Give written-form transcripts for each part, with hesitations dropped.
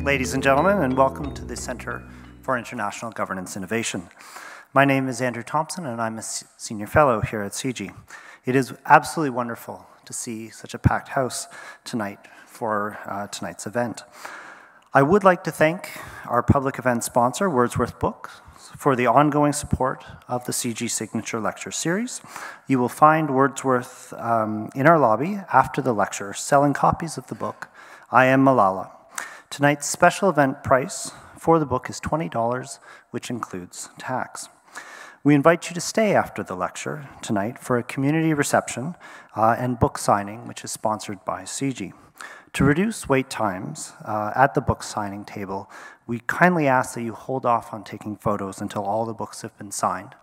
ladies and gentlemen, and welcome to the Center for International Governance Innovation. My name is Andrew Thompson, and I'm a Senior Fellow here at CIGI. It is absolutely wonderful to see such a packed house tonight for tonight's event. I would like to thank our public event sponsor, Wordsworth Books, for the ongoing support of the CIGI Signature Lecture Series. You will find Wordsworth in our lobby after the lecture, selling copies of the book, I Am Malala. Tonight's special event price for the book is $20, which includes tax. We invite you to stay after the lecture tonight for a community reception and book signing, which is sponsored by CIGI. To reduce wait times at the book signing table, we kindly ask that you hold off on taking photos until all the books have been signed.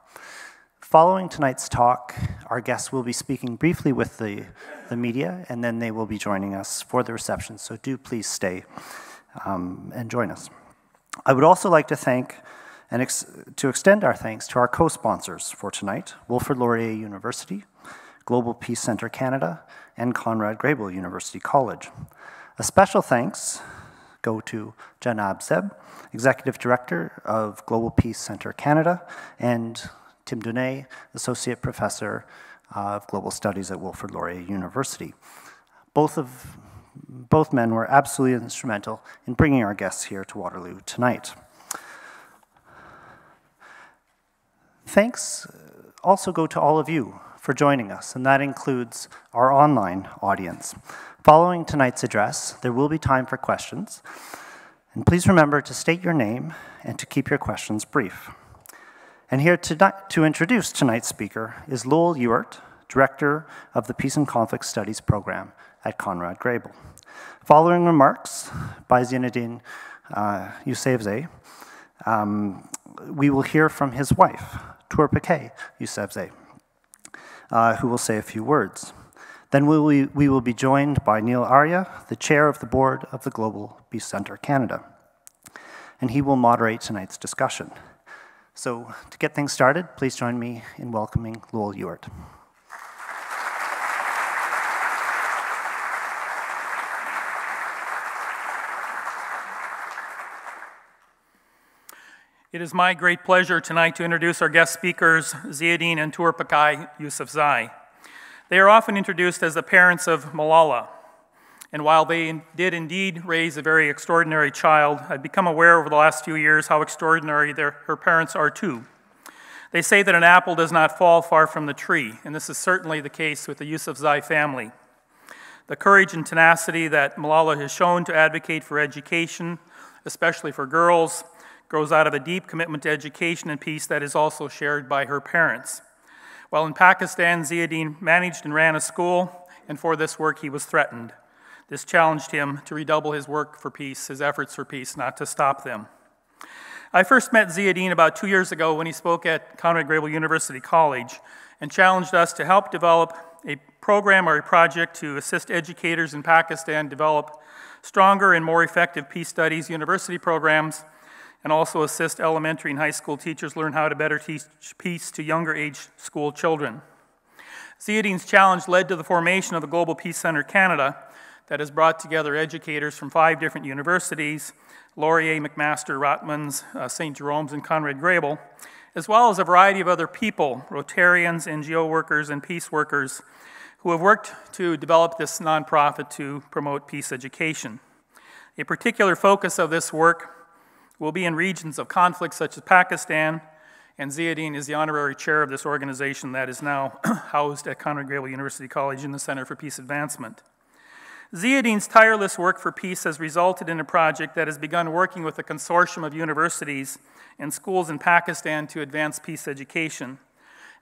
Following tonight's talk, our guests will be speaking briefly with the media, and then they will be joining us for the reception, so do please stay and join us. I would also like to thank and to extend our thanks to our co-sponsors for tonight, Wilfrid Laurier University, Global Peace Center Canada, and Conrad Grebel University College. A special thanks go to Janab Zeb, Executive Director of Global Peace Center Canada, and Tim Dunay, Associate Professor of Global Studies at Wilfrid Laurier University. Both men were absolutely instrumental in bringing our guests here to Waterloo tonight. Thanks also go to all of you for joining us, and that includes our online audience. Following tonight's address, there will be time for questions, and please remember to state your name and to keep your questions brief. And here to introduce tonight's speaker is Lowell Ewart, Director of the Peace and Conflict Studies Program at Conrad Grebel. Following remarks by Zinedine Yousafzai, we will hear from his wife, Tourpake Yousafzai, who will say a few words. Then we will be joined by Neil Arya, the Chair of the Board of the Global Peace Center Canada, and he will moderate tonight's discussion. So to get things started, please join me in welcoming Lowell Ewart. It is my great pleasure tonight to introduce our guest speakers, Zinedine and Tourpake Yousafzai. They are often introduced as the parents of Malala, and while they did indeed raise a very extraordinary child, I've become aware over the last few years how extraordinary her parents are too. They say that an apple does not fall far from the tree, and this is certainly the case with the Yousafzai family. The courage and tenacity that Malala has shown to advocate for education, especially for girls, grows out of a deep commitment to education and peace that is also shared by her parents. While in Pakistan, Zinedine managed and ran a school, and for this work he was threatened. This challenged him to redouble his work for peace, his efforts for peace, not to stop them. I first met Zinedine about 2 years ago when he spoke at Conrad Grebel University College and challenged us to help develop a program or a project to assist educators in Pakistan develop stronger and more effective peace studies university programs, and also assist elementary and high school teachers learn how to better teach peace to younger age school children. Zinedine's challenge led to the formation of the Global Peace Center Canada that has brought together educators from 5 different universities, Laurier, McMaster, Rotmans, St. Jerome's, and Conrad Grebel, as well as a variety of other people, Rotarians, NGO workers, and peace workers, who have worked to develop this nonprofit to promote peace education. A particular focus of this work will be in regions of conflict such as Pakistan, and Zinedine is the honorary chair of this organization that is now housed at Conrad Grebel University College in the Center for Peace Advancement. Zinedine's tireless work for peace has resulted in a project that has begun working with a consortium of universities and schools in Pakistan to advance peace education,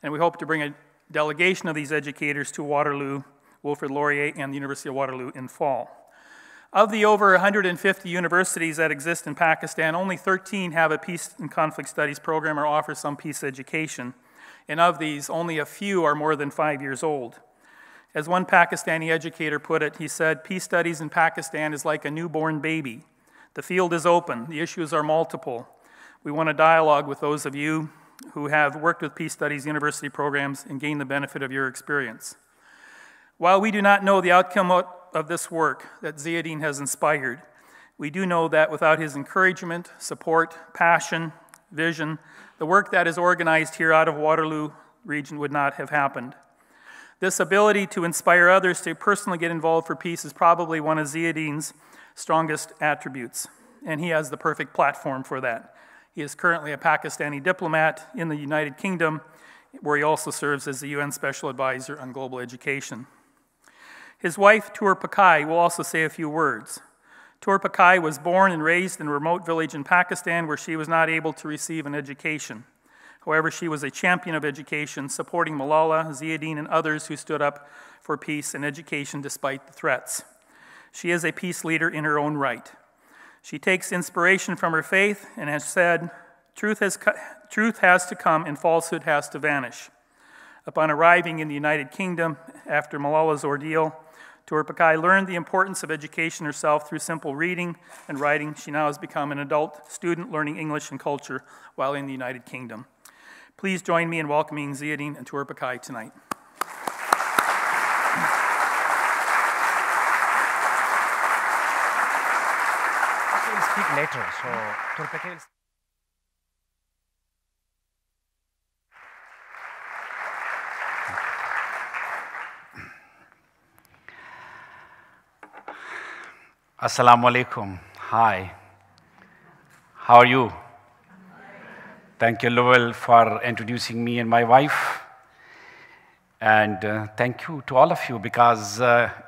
and we hope to bring a delegation of these educators to Waterloo, Wilfrid Laurier, and the University of Waterloo in fall. Of the over 150 universities that exist in Pakistan, only 13 have a peace and conflict studies program or offer some peace education. And of these, only a few are more than 5 years old. As one Pakistani educator put it, he said, "Peace studies in Pakistan is like a newborn baby. The field is open, the issues are multiple. We want a dialogue with those of you who have worked with peace studies university programs and gained the benefit of your experience." While we do not know the outcome of this work that Zinedine has inspired, We do know that without his encouragement, support, passion, vision, the work that is organized here out of Waterloo region would not have happened. This ability to inspire others to personally get involved for peace is probably one of Ziauddin's strongest attributes, and he has the perfect platform for that. He is currently a Pakistani diplomat in the United Kingdom, where he also serves as the UN Special Advisor on Global Education. His wife, Tur Pakai, will also say a few words. Tur Pakai was born and raised in a remote village in Pakistan where she was not able to receive an education. However, she was a champion of education, supporting Malala, Ziauddin, and others who stood up for peace and education despite the threats. She is a peace leader in her own right. She takes inspiration from her faith and has said, truth has to come and falsehood has to vanish. Upon arriving in the United Kingdom after Malala's ordeal, Tur Pakai learned the importance of education herself through simple reading and writing. She now has become an adult student learning English and culture while in the United Kingdom. Please join me in welcoming Ziauddin and Tur Pakai tonight. I will speak later, so Tur Pakai will... Assalamu alaikum. Hi. How are you? Thank you, Lowell, for introducing me and my wife. And thank you to all of you because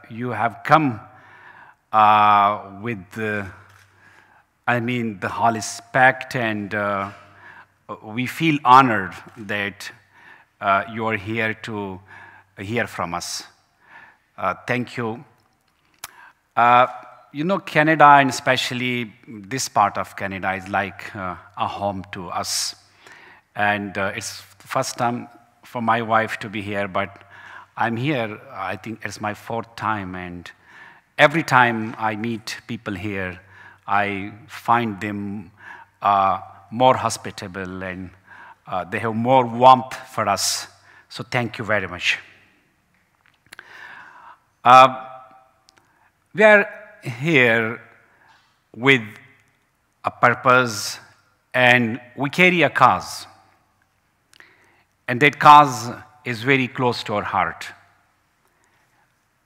you have come with the hall is packed, and we feel honored that you are here to hear from us. Thank you. You know, Canada, and especially this part of Canada, is like a home to us. And it's the first time for my wife to be here, but I'm here, I think it's my 4th time, and every time I meet people here, I find them more hospitable, and they have more warmth for us. So thank you very much. We are here with a purpose, and we carry a cause. And that cause is very close to our heart.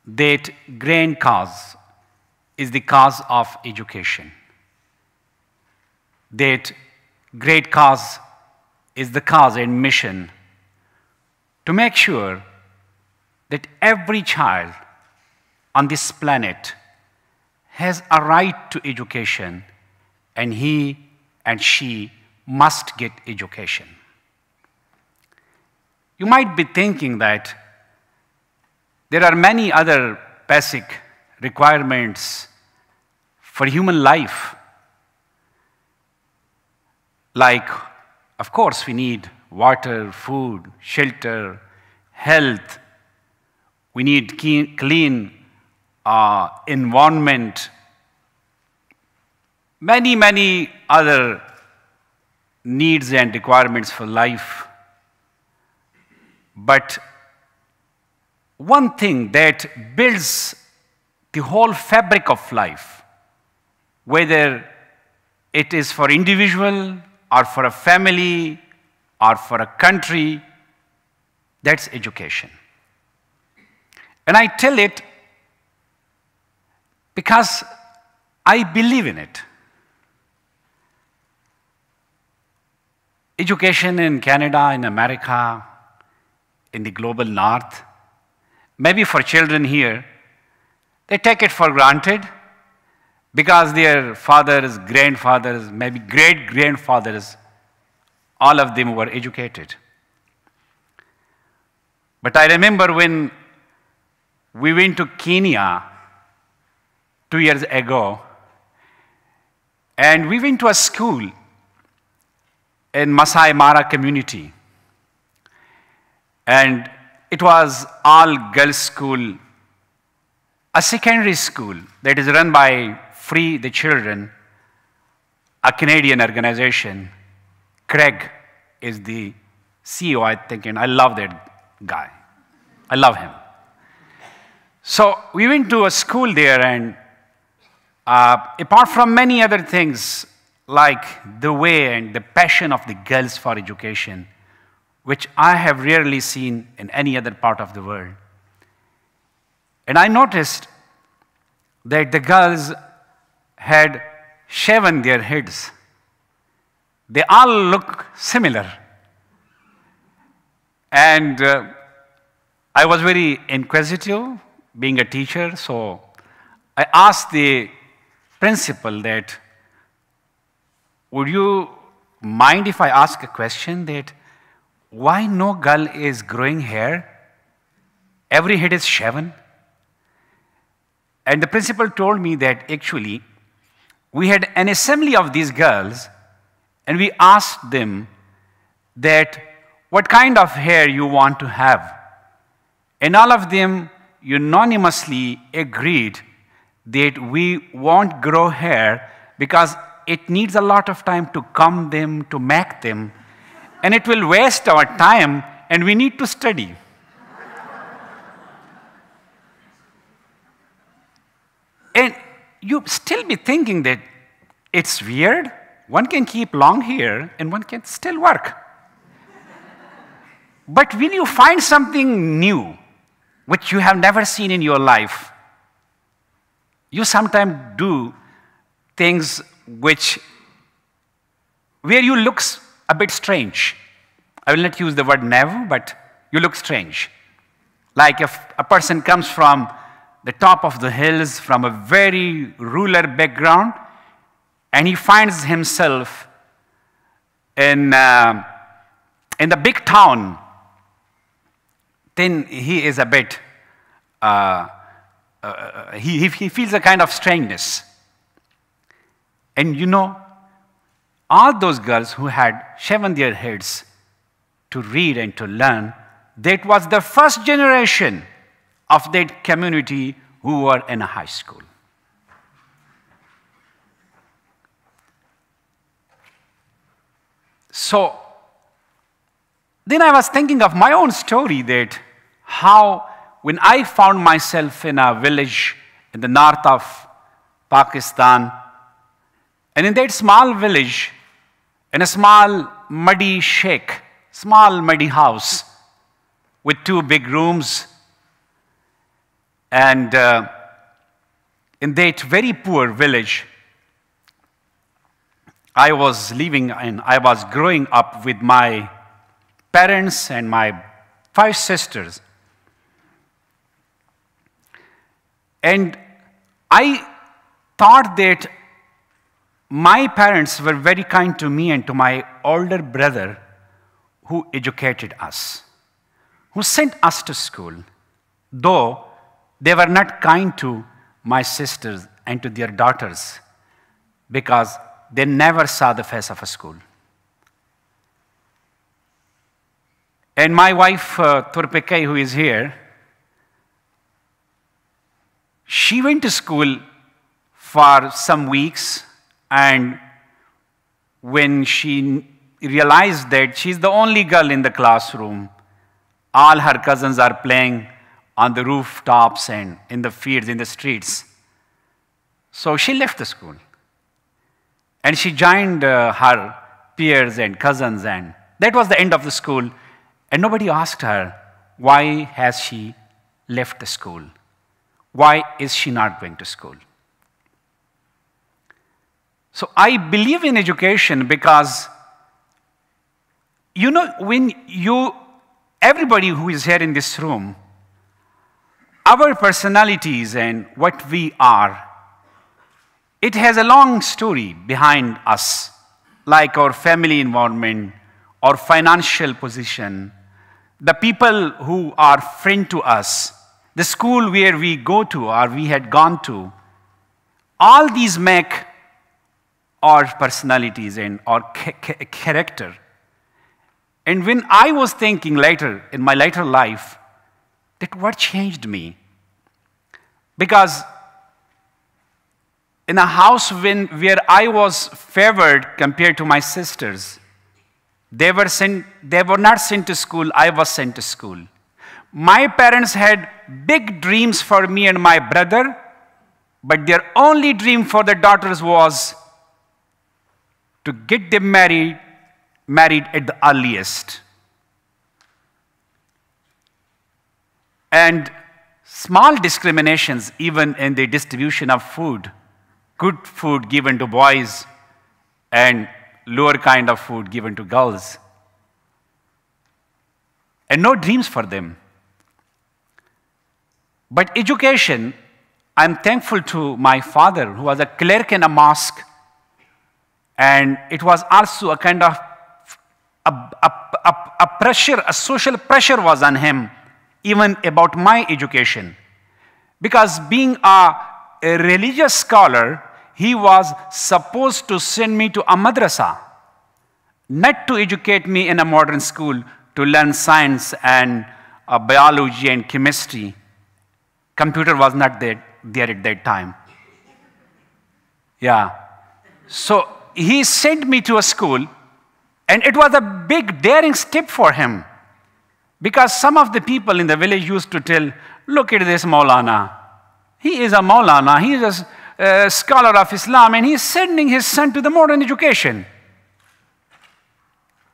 That grand cause is the cause of education. That great cause is the cause and mission to make sure that every child on this planet has a right to education, and he and she must get education. You might be thinking that there are many other basic requirements for human life. Like, of course, we need water, food, shelter, health. We need clean environment, many other needs and requirements for life. But one thing that builds the whole fabric of life, whether it is for individual or for a family or for a country, that's education. And I tell it because I believe in it. Education in Canada, in America, in the global north, maybe for children here, they take it for granted because their fathers, grandfathers, maybe great-grandfathers, all of them were educated. But I remember when we went to Kenya 2 years ago, and we went to a school in Masai Mara community. And it was all-girls school, a secondary school that is run by Free the Children, a Canadian organization. Greg is the CEO, I think, and I love that guy. I love him. So we went to a school there, and apart from many other things, like the way and the passion of the girls for education, which I have rarely seen in any other part of the world. And I noticed that the girls had shaven their heads. They all look similar. And I was very inquisitive, being a teacher, so I asked the principal that, would you mind if I ask a question that why no girl is growing hair? Every head is shaven. And the principal told me that actually we had an assembly of these girls and we asked them that what kind of hair you want to have. And all of them unanimously agreed that we won't grow hair because it needs a lot of time to comb them, to make them, and it will waste our time, and we need to study. And you still be thinking that it's weird. One can keep long hair, and one can still work. But when you find something new, which you have never seen in your life, you sometimes do things where you look a bit strange. I will not use the word never, but you look strange. Like if a person comes from the top of the hills, from a very rural background, and he finds himself in the big town, then he is a bit, he feels a kind of strangeness. And you know, all those girls who had shaven their heads to read and to learn, that was the first generation of that community who were in a high school. So, then I was thinking of my own story, that how when I found myself in a village in the north of Pakistan, and in that small village, in a small muddy shack, small muddy house with 2 big rooms, and in that very poor village, I was living and I was growing up with my parents and my 5 sisters. And I thought that my parents were very kind to me and to my older brother who educated us, who sent us to school, though they were not kind to my sisters and to their daughters because they never saw the face of a school. And my wife, Turpekai, who is here, she went to school for some weeks, and when she realized that she's the only girl in the classroom, all her cousins are playing on the rooftops and in the fields, in the streets. So she left the school. And she joined her peers and cousins, and that was the end of the school. And nobody asked her, why has she left the school? Why is she not going to school? So I believe in education because, you know, everybody who is here in this room, our personalities and what we are, it has a long story behind us, like our family environment, our financial position, the people who are friend to us, the school where we go to or we had gone to. All these make our personalities and our character. And when I was thinking later, in my later life, that what changed me? Because in a house where I was favored compared to my sisters, they were not sent to school, I was sent to school. My parents had big dreams for me and my brother, but their only dream for their daughters was to get them married at the earliest. And small discriminations, even in the distribution of food, good food given to boys and lower kind of food given to girls, and no dreams for them. But education, I'm thankful to my father, who was a clerk in a mosque, and it was also a kind of a pressure, a social pressure was on him, even about my education. Because being a religious scholar, he was supposed to send me to a madrasa, not to educate me in a modern school to learn science and biology and chemistry. Computer was not there at that time. Yeah. So he sent me to a school, and it was a big, daring step for him. Because some of the people in the village used to tell, look at this Maulana. He is a Maulana, he is a scholar of Islam, and he is sending his son to the modern education.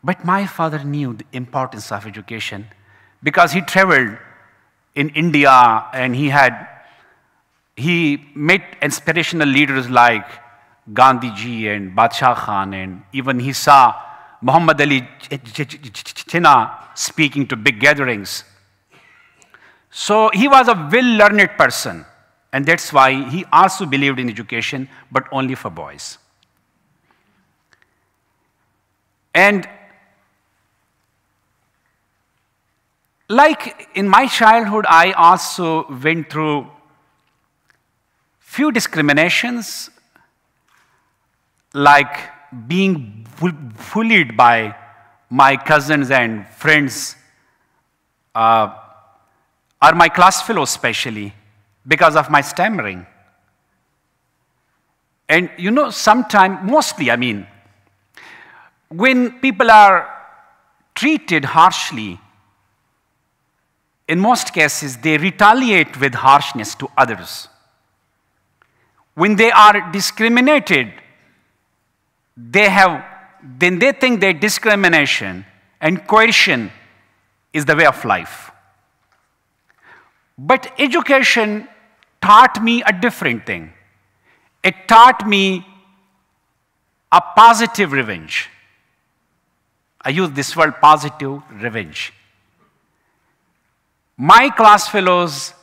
But my father knew the importance of education because he traveled in India, and he met inspirational leaders like Gandhiji and Badshah Khan, and even he saw Muhammad Ali Jinnah speaking to big gatherings. So he was a well-learned person, and that's why he also believed in education, but only for boys. And like in my childhood, I also went through few discriminations, like being bullied by my cousins and friends, or my class fellows especially, because of my stammering. And you know, mostly, I mean, when people are treated harshly, in most cases, they retaliate with harshness to others. When they are discriminated, then they think that discrimination and coercion is the way of life. But education taught me a different thing. It taught me a positive revenge. I use this word, positive revenge. My class fellows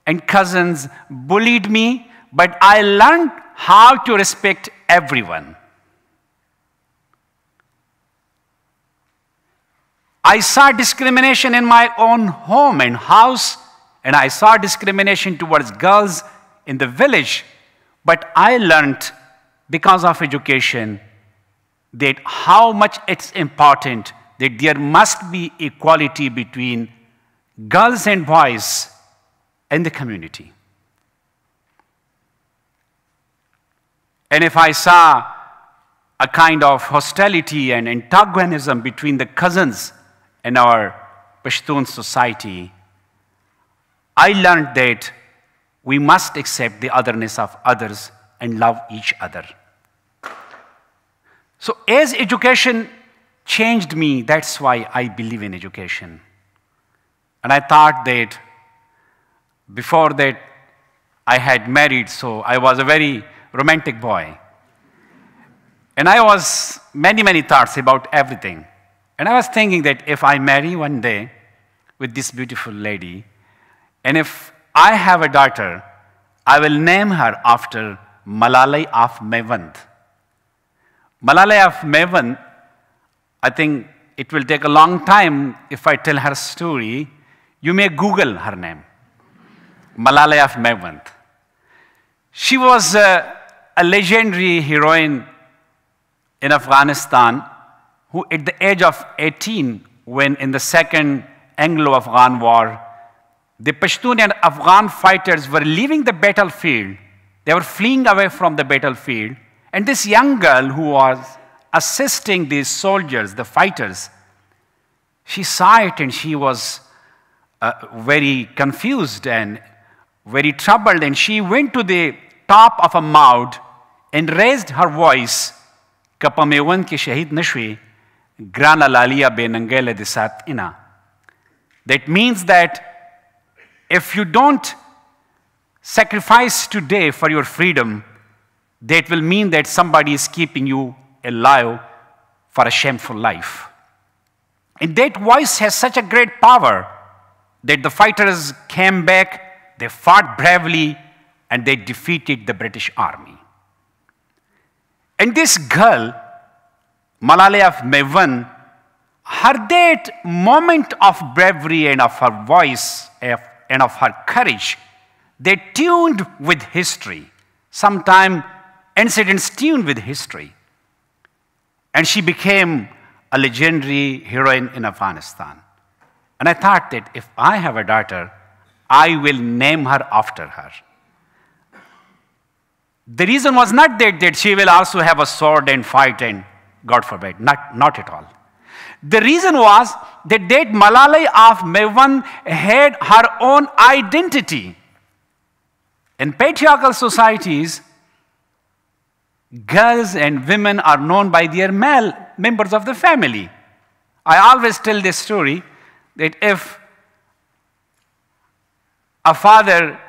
and cousins bullied me, but I learned how to respect everyone. I saw discrimination in my own home and house, and I saw discrimination towards girls in the village, but I learned, because of education, that how much it's important that there must be equality between girls and boys in the community. And if I saw a kind of hostility and antagonism between the cousins in our Pashtun society, I learned that we must accept the otherness of others and love each other. So as education changed me, that's why I believe in education. And I thought that before that I had married, so I was a very romantic boy. And I was many thoughts about everything. And I was thinking that if I marry one day with this beautiful lady, and if I have a daughter, I will name her after Malalai of Mewand. Malalai of Mewand, I think it will take a long time if I tell her story. You may Google her name, Malalai of Mewand. She was a legendary heroine in Afghanistan who at the age of 18, when in the Second Anglo-Afghan War, the Pashtun and Afghan fighters were leaving the battlefield. They were fleeing away from the battlefield. And this young girl who was assisting these soldiers, the fighters, she saw it and she was very confused and very troubled. And she went to the top of a mound and raised her voice, Kapamewan ki shahid nashwi, grana lalia benangele disat ina. That means that if you don't sacrifice today for your freedom, that will mean that somebody is keeping you alive for a shameful life. And that voice has such a great power that the fighters came back, they fought bravely, and they defeated the British Army. And this girl, Malala Yousafzai, her that moment of bravery and of her voice and of her courage, they tuned with history. Sometimes incidents tuned with history. And she became a legendary heroine in Afghanistan. And I thought that if I have a daughter, I will name her after her. The reason was not that she will also have a sword and fight and God forbid, not at all. The reason was that Malala Yousafzai had her own identity. In patriarchal societies, girls and women are known by their male members of the family. I always tell this story that if a father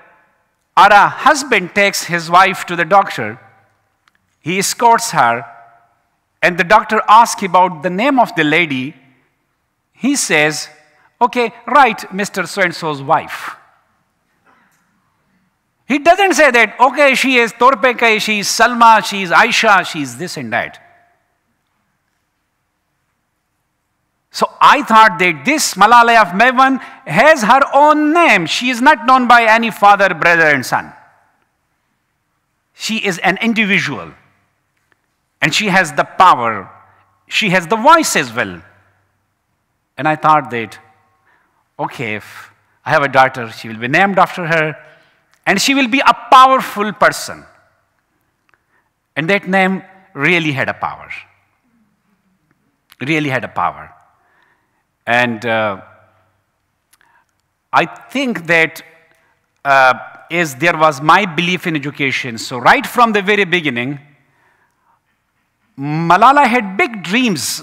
or a husband takes his wife to the doctor, he escorts her, and the doctor asks about the name of the lady, he says, okay, write Mr. So-and-so's wife. He doesn't say that, okay, she is Torpeke, she is Salma, she is Aisha, she is this and that. So I thought that this Malala Yousafzai has her own name. She is not known by any father, brother, and son. She is an individual. And she has the power. She has the voice as well. And I thought that, okay, if I have a daughter, she will be named after her. And she will be a powerful person. And that name really had a power. Really had a power. And I think that as there was my belief in education, so right from the very beginning, Malala had big dreams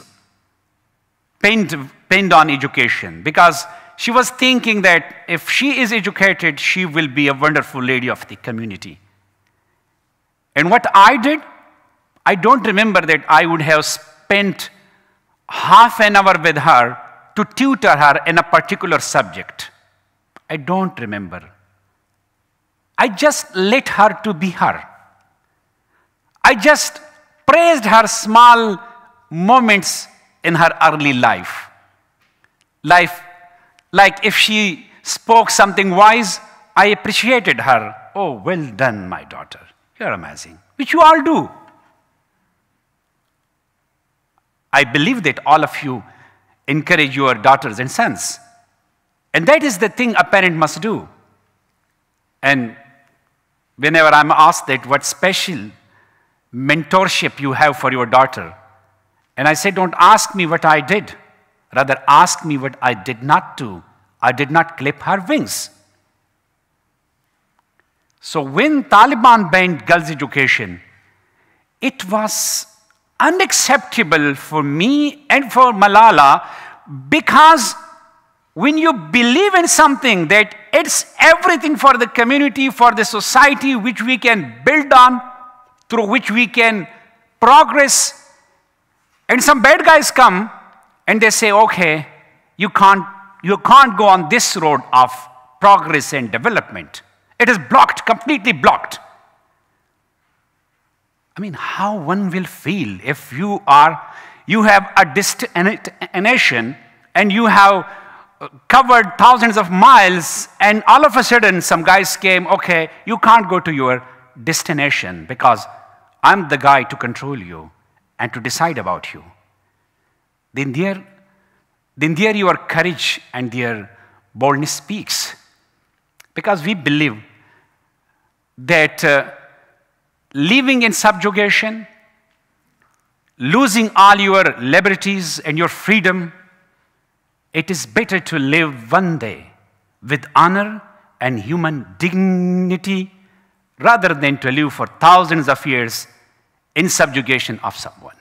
pinned on education, because she was thinking that if she is educated, she will be a wonderful lady of the community. And what I did, I don't remember that I would have spent half an hour with her to tutor her in a particular subject. I don't remember. I just let her to be her. I just praised her small moments in her early life. Like if she spoke something wise, I appreciated her. Oh, well done, my daughter. You're amazing. Which you all do. I believe that all of you encourage your daughters and sons. And that is the thing a parent must do. And whenever I'm asked that what special mentorship you have for your daughter, and I say, don't ask me what I did. Rather, ask me what I did not do. I did not clip her wings. So when Taliban banned girls' education, it was unacceptable for me and for Malala, because when you believe in something that it's everything for the community, for the society, which we can build on, through which we can progress, and some bad guys come and they say, okay, you can't go on this road of progress and development. It is blocked, completely blocked. I mean, how one will feel if you have a destination and you have covered thousands of miles, and all of a sudden some guys came, okay, you can't go to your destination because I'm the guy to control you and to decide about you. Then there your courage and their boldness speaks. Because we believe that living in subjugation, losing all your liberties and your freedom, it is better to live one day with honor and human dignity rather than to live for thousands of years in subjugation of someone.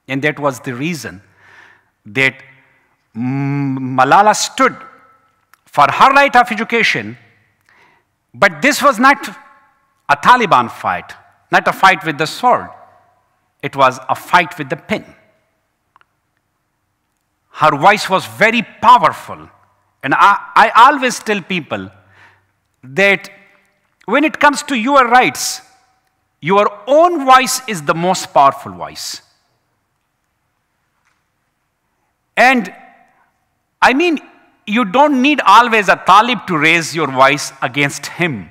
And that was the reason that Malala stood for her right of education, but this was not a Taliban fight, not a fight with the sword. It was a fight with the pen. Her voice was very powerful. And I always tell people that when it comes to your rights, your own voice is the most powerful voice. And I mean, you don't need always a talib to raise your voice against him.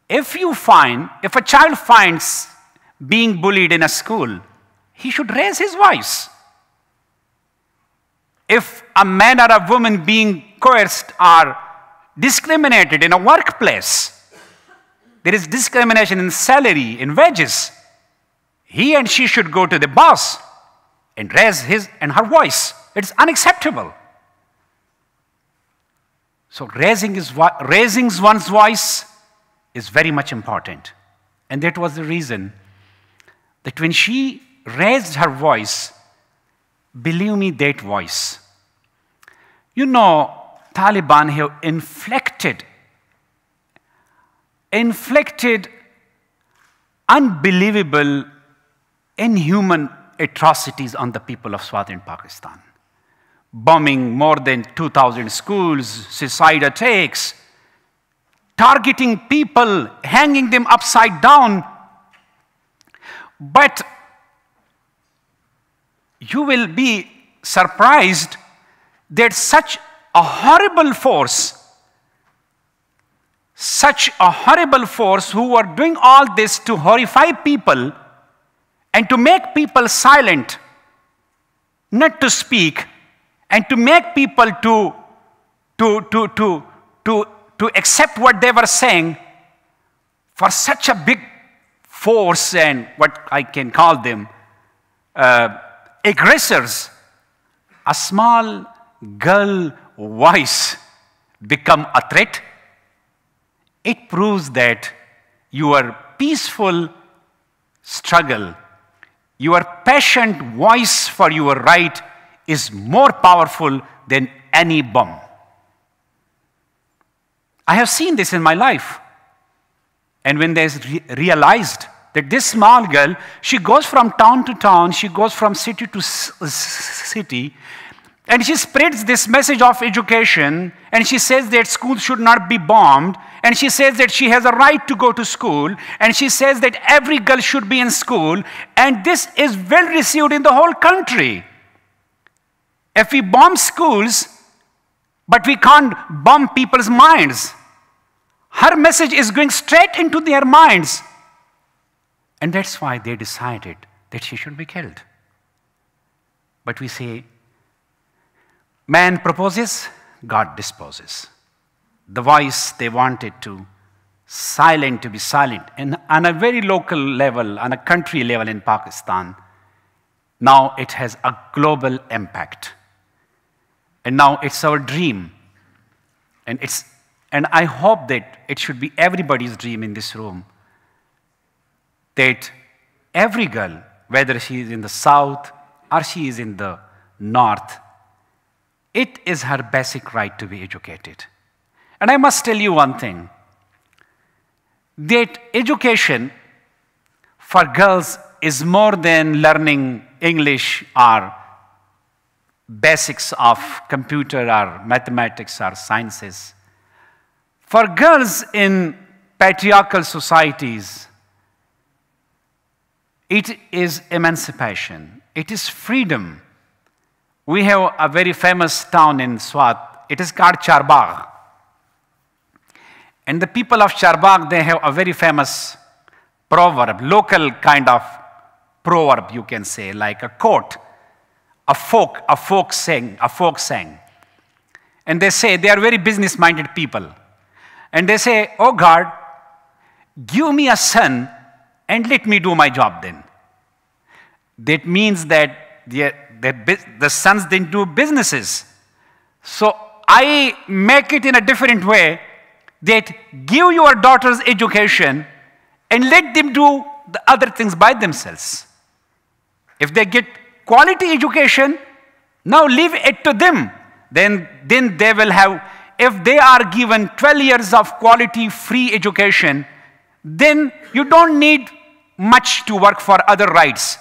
If a child finds being bullied in a school, he should raise his voice. If a man or a woman being coerced or discriminated in a workplace, there is discrimination in salary, in wages, he and she should go to the boss and raise his and her voice. It's unacceptable. So raising one's voice is very much important. And that was the reason that when she raised her voice, believe me, that voice, you know, Taliban have inflicted unbelievable, inhuman atrocities on the people of southern Pakistan. Bombing more than 2,000 schools, suicide attacks, targeting people, hanging them upside down. But you will be surprised that such a horrible force who were doing all this to horrify people and to make people silent, not to speak, and to make people to accept what they were saying, for such a big force and what I can call them aggressors, a small girl voice become a threat. It proves that your peaceful struggle, your passionate voice for your right is more powerful than any bomb. I have seen this in my life. And when they realized that this small girl, she goes from town to town, she goes from city to city, and she spreads this message of education, and she says that schools should not be bombed, and she says that she has a right to go to school, and she says that every girl should be in school, and this is well received in the whole country. If we bomb schools, but we can't bomb people's minds, her message is going straight into their minds. And that's why they decided that she should be killed. But we say, man proposes, God disposes. The voice they wanted to be silent. And on a very local level, on a country level in Pakistan, now it has a global impact. And now it's our dream. And I hope that it should be everybody's dream in this room, that every girl, whether she is in the south or she is in the north, it is her basic right to be educated. And I must tell you one thing, that education for girls is more than learning English or basics of computer or mathematics or sciences. For girls in patriarchal societies, it is emancipation. It is freedom. We have a very famous town in Swat. It is called Charbagh. And the people of Charbagh, they have a very famous proverb, local kind of proverb, you can say, like a quote, a folk saying. And they say, they are very business-minded people. And they say, oh God, give me a son and let me do my job then. That means that the sons didn't do businesses. So I make it in a different way that give your daughters education and let them do the other things by themselves. If they get quality education, now leave it to them. Then they will have, if they are given 12 years of quality free education, then you don't need much to work for other rights.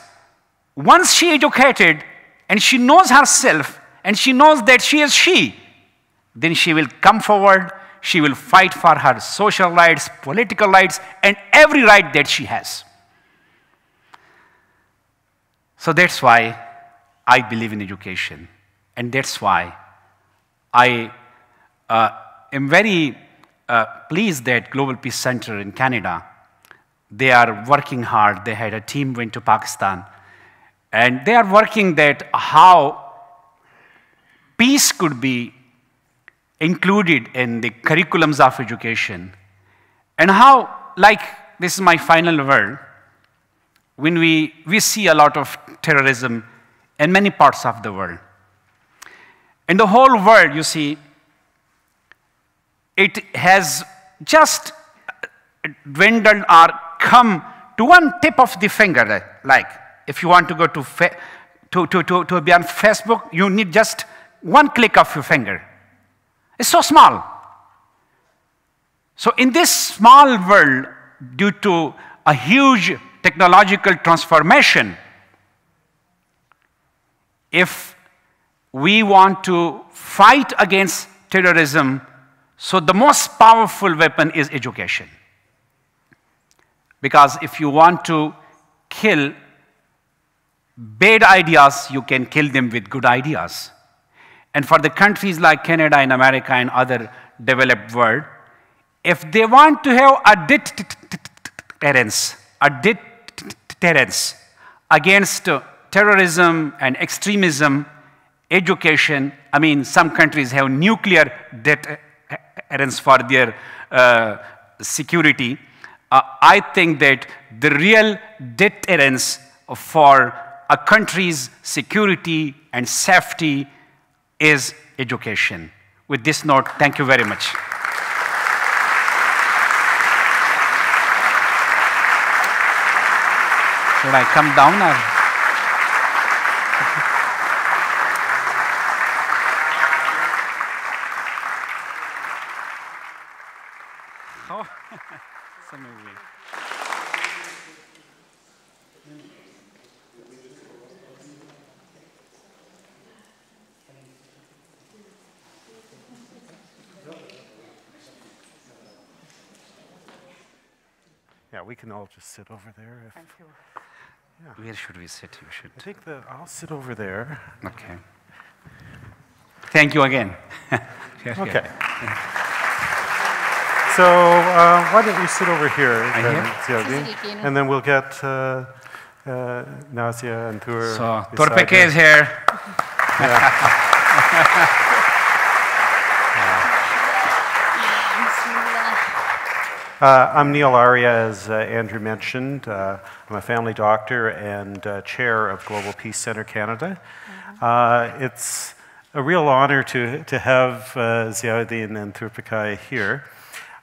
Once she educated and she knows herself and she knows that she is she, then she will come forward, she will fight for her social rights, political rights, and every right that she has. So that's why I believe in education. And that's why I am very pleased that Global Peace Center in Canada, they are working hard. They had a team went to Pakistan. And they are working that how peace could be included in the curriculums of education. And how, like, this is my final word, when we see a lot of terrorism in many parts of the world. In the whole world, you see, it has just dwindled or come to one tip of the finger. Like, if you want to go to be on Facebook, you need just one click of your finger. It's so small. So in this small world, due to a huge technological transformation, if we want to fight against terrorism, so the most powerful weapon is education. Because if you want to kill bad ideas, you can kill them with good ideas. And for the countries like Canada and America and other developed world, if they want to have a deterrence against terrorism and extremism, education, I mean, some countries have nuclear deterrence for their security. I think that the real deterrence for a country's security and safety is education. With this note, thank you very much. Should I come down or? Oh, so moving. Yeah, we can all just sit over there. Thank you. Yeah. Where should we sit? You should. I'll sit over there. Okay. Thank you again. Okay. So why don't you sit over here, Ziadin, and then we'll get Nazia and Tur. So Torpeke is here. I'm Neil Arya, as Andrew mentioned. I'm a family doctor and chair of Global Peace Center Canada. It's a real honor to have Ziauddin and Turpakai here.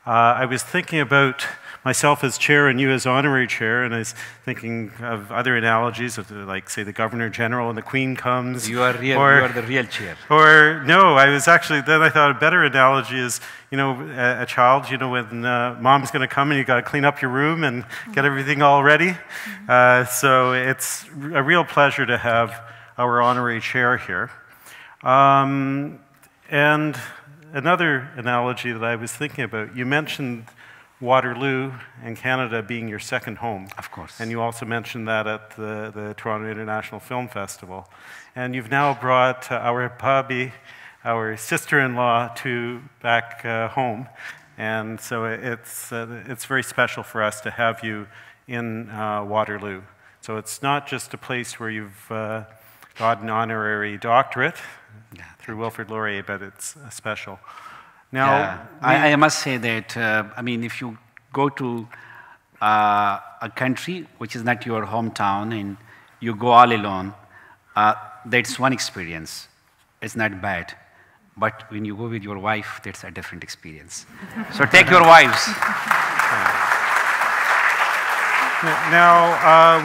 I was thinking about myself as chair and you as honorary chair, and I was thinking of other analogies of, like, say, the Governor General and the Queen comes. You are the real chair. Or no, then I thought a better analogy is, you know, a child, you know, when mom's going to come and you got to clean up your room and get everything all ready. So it's a real pleasure to have our honorary chair here. And another analogy that I was thinking about, you mentioned Waterloo and Canada being your second home. Of course. And you also mentioned that at the Toronto International Film Festival. And you've now brought our Bobby, our sister-in-law, back home. And so it's very special for us to have you in Waterloo. So it's not just a place where you've got an honorary doctorate through Wilfrid Laurier, but it's special. Now, I must say that, I mean, if you go to a country which is not your hometown and you go all alone, that's one experience. It's not bad. But when you go with your wife, that's a different experience. So take your wives. Now,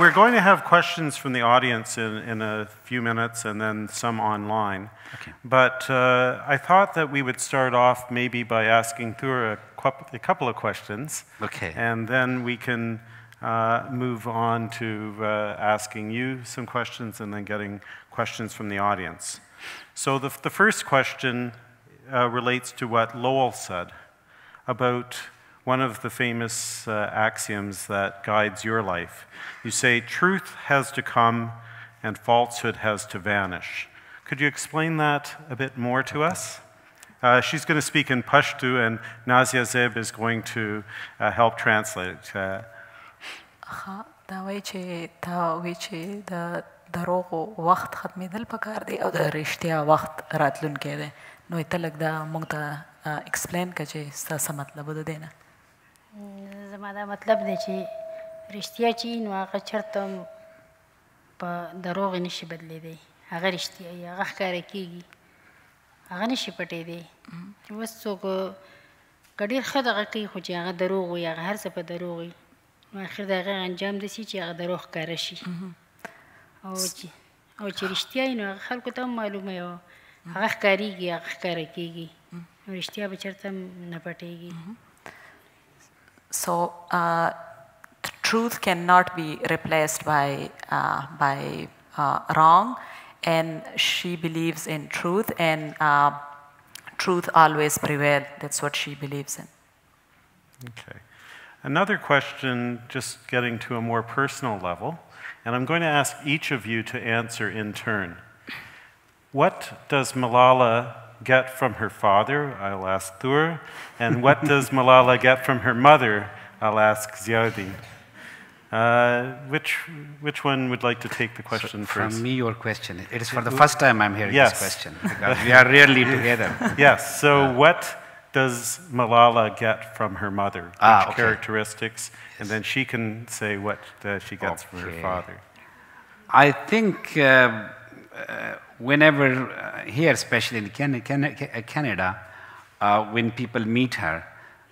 we're going to have questions from the audience in a few minutes and then some online. Okay. But I thought that we would start off maybe by asking Thur a couple of questions. Okay. And then we can move on to asking you some questions and then getting questions from the audience. So the first question relates to what Lowell said about one of the famous axioms that guides your life. You say, truth has to come and falsehood has to vanish. Could you explain that a bit more to us? She's going to speak in Pashto, and Nazia Zeb is going to help translate it. دروغ وخت ختمېدل پکار دی او د رښتیا وخت راتلونکی دی نو ته لږ دا موږ ته ایکسپلین کړه چې ستا څه مطلب د دی نه زما دا مطلب دی چې رښتیا چې نو هغه چېرته په دروغ نشي بدلېدی هغه رښتیا وي هغه ښکاره کېږي هغه نشي پټېدی چې اوس څوک که ډېر ښه دغه کوي خو چې هغه دروغ وي هغه هر څه په دروغ وي نو اخر د هغه انجام داسې چې هغه دروغ ښکاره شي او چې رښتیا وي نو هغه خلکو ته هم معلومه وي او هغه ښکارېږي هغه ښکاره کېږي نو رښتیا به چېرته هم نه پټېږي So truth cannot be replaced by wrong, and she believes in truth, and truth always prevails. That's what she believes in. Okay. Another question, just getting to a more personal level, and I'm going to ask each of you to answer in turn. What does Malala get from her father? I'll ask Thur. And what does Malala get from her mother? I'll ask Ziauddin. Which one would like to take the question first? From me, your question. It is for the first time I'm hearing Yes. this question, because we are rarely together. Yes, so what does Malala get from her mother? Which characteristics? And then she can say what she gets from her father. I think whenever here, especially in Canada, when people meet her,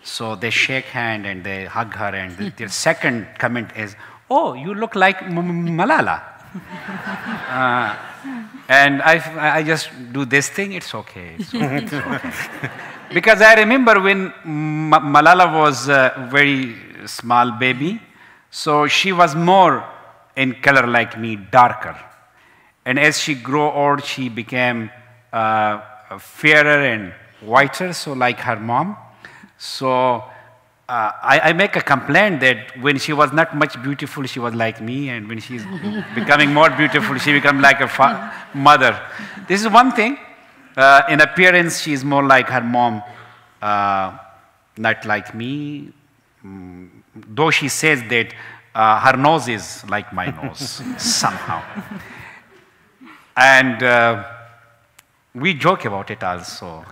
so they shake hand and they hug her, and their second comment is, "Oh, you look like Malala." And I just do this thing. It's okay. It's okay. It's okay. Because I remember when Malala was a very small baby, so she was more in color like me, darker. And as she grew old, she became fairer and whiter, so like her mom. So I make a complaint that when she was not much beautiful, she was like me, and when she's becoming more beautiful, she becomes like a mother. This is one thing. In appearance, she is more like her mom, not like me. Though she says that her nose is like my nose, somehow. And we joke about it also.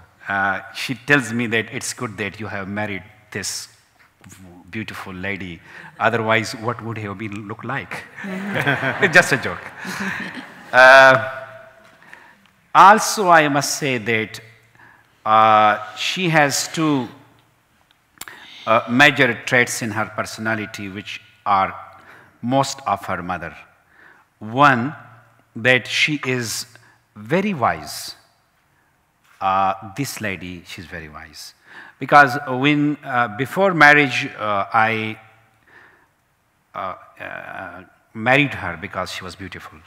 She tells me that it's good that you have married this beautiful lady. Otherwise, what would have been look like? It's just a joke. Also, I must say that she has two major traits in her personality which are most of her mother. One, that she is very wise. This lady, she's very wise. Because when, before marriage, I married her because she was beautiful.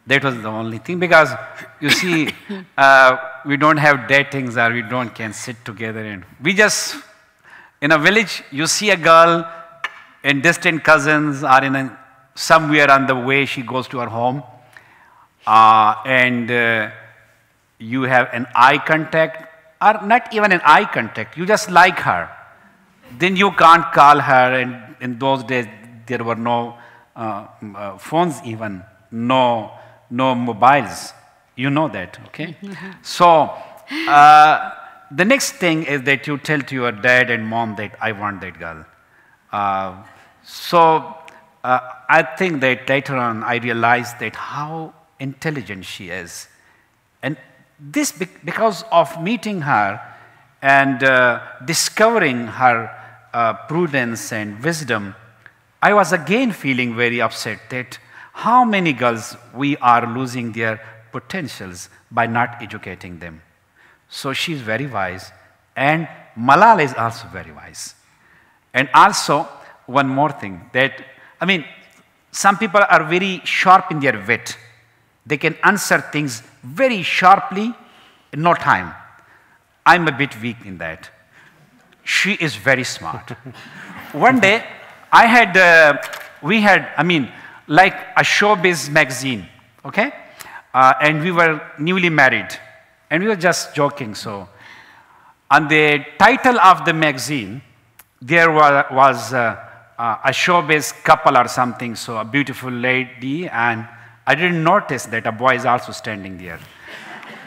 That was the only thing, because you see, we don't have datings, or we can sit together, and we just, in a village, you see a girl and distant cousins are in somewhere on the way she goes to her home, and you have an eye contact, or not even an eye contact, you just like her. Then you can't call her, and in those days there were no phones even, no mobiles. You know that, okay? So the next thing is that you tell to your dad and mom that I want that girl. So I think that later on I realized that how intelligent she is. And this, because of meeting her and discovering her prudence and wisdom, I was again feeling very upset that how many girls we are losing their potentials by not educating them. So she's very wise, and Malala is also very wise. And also, one more thing, that, I mean, some people are very sharp in their wit. They can answer things very sharply in no time. I'm a bit weak in that. She is very smart. One day, we had, I mean, like a showbiz magazine, okay? And we were newly married, and we were just joking, so. On the title of the magazine, there was a showbiz couple or something, so a beautiful lady, and I didn't notice that a boy is also standing there.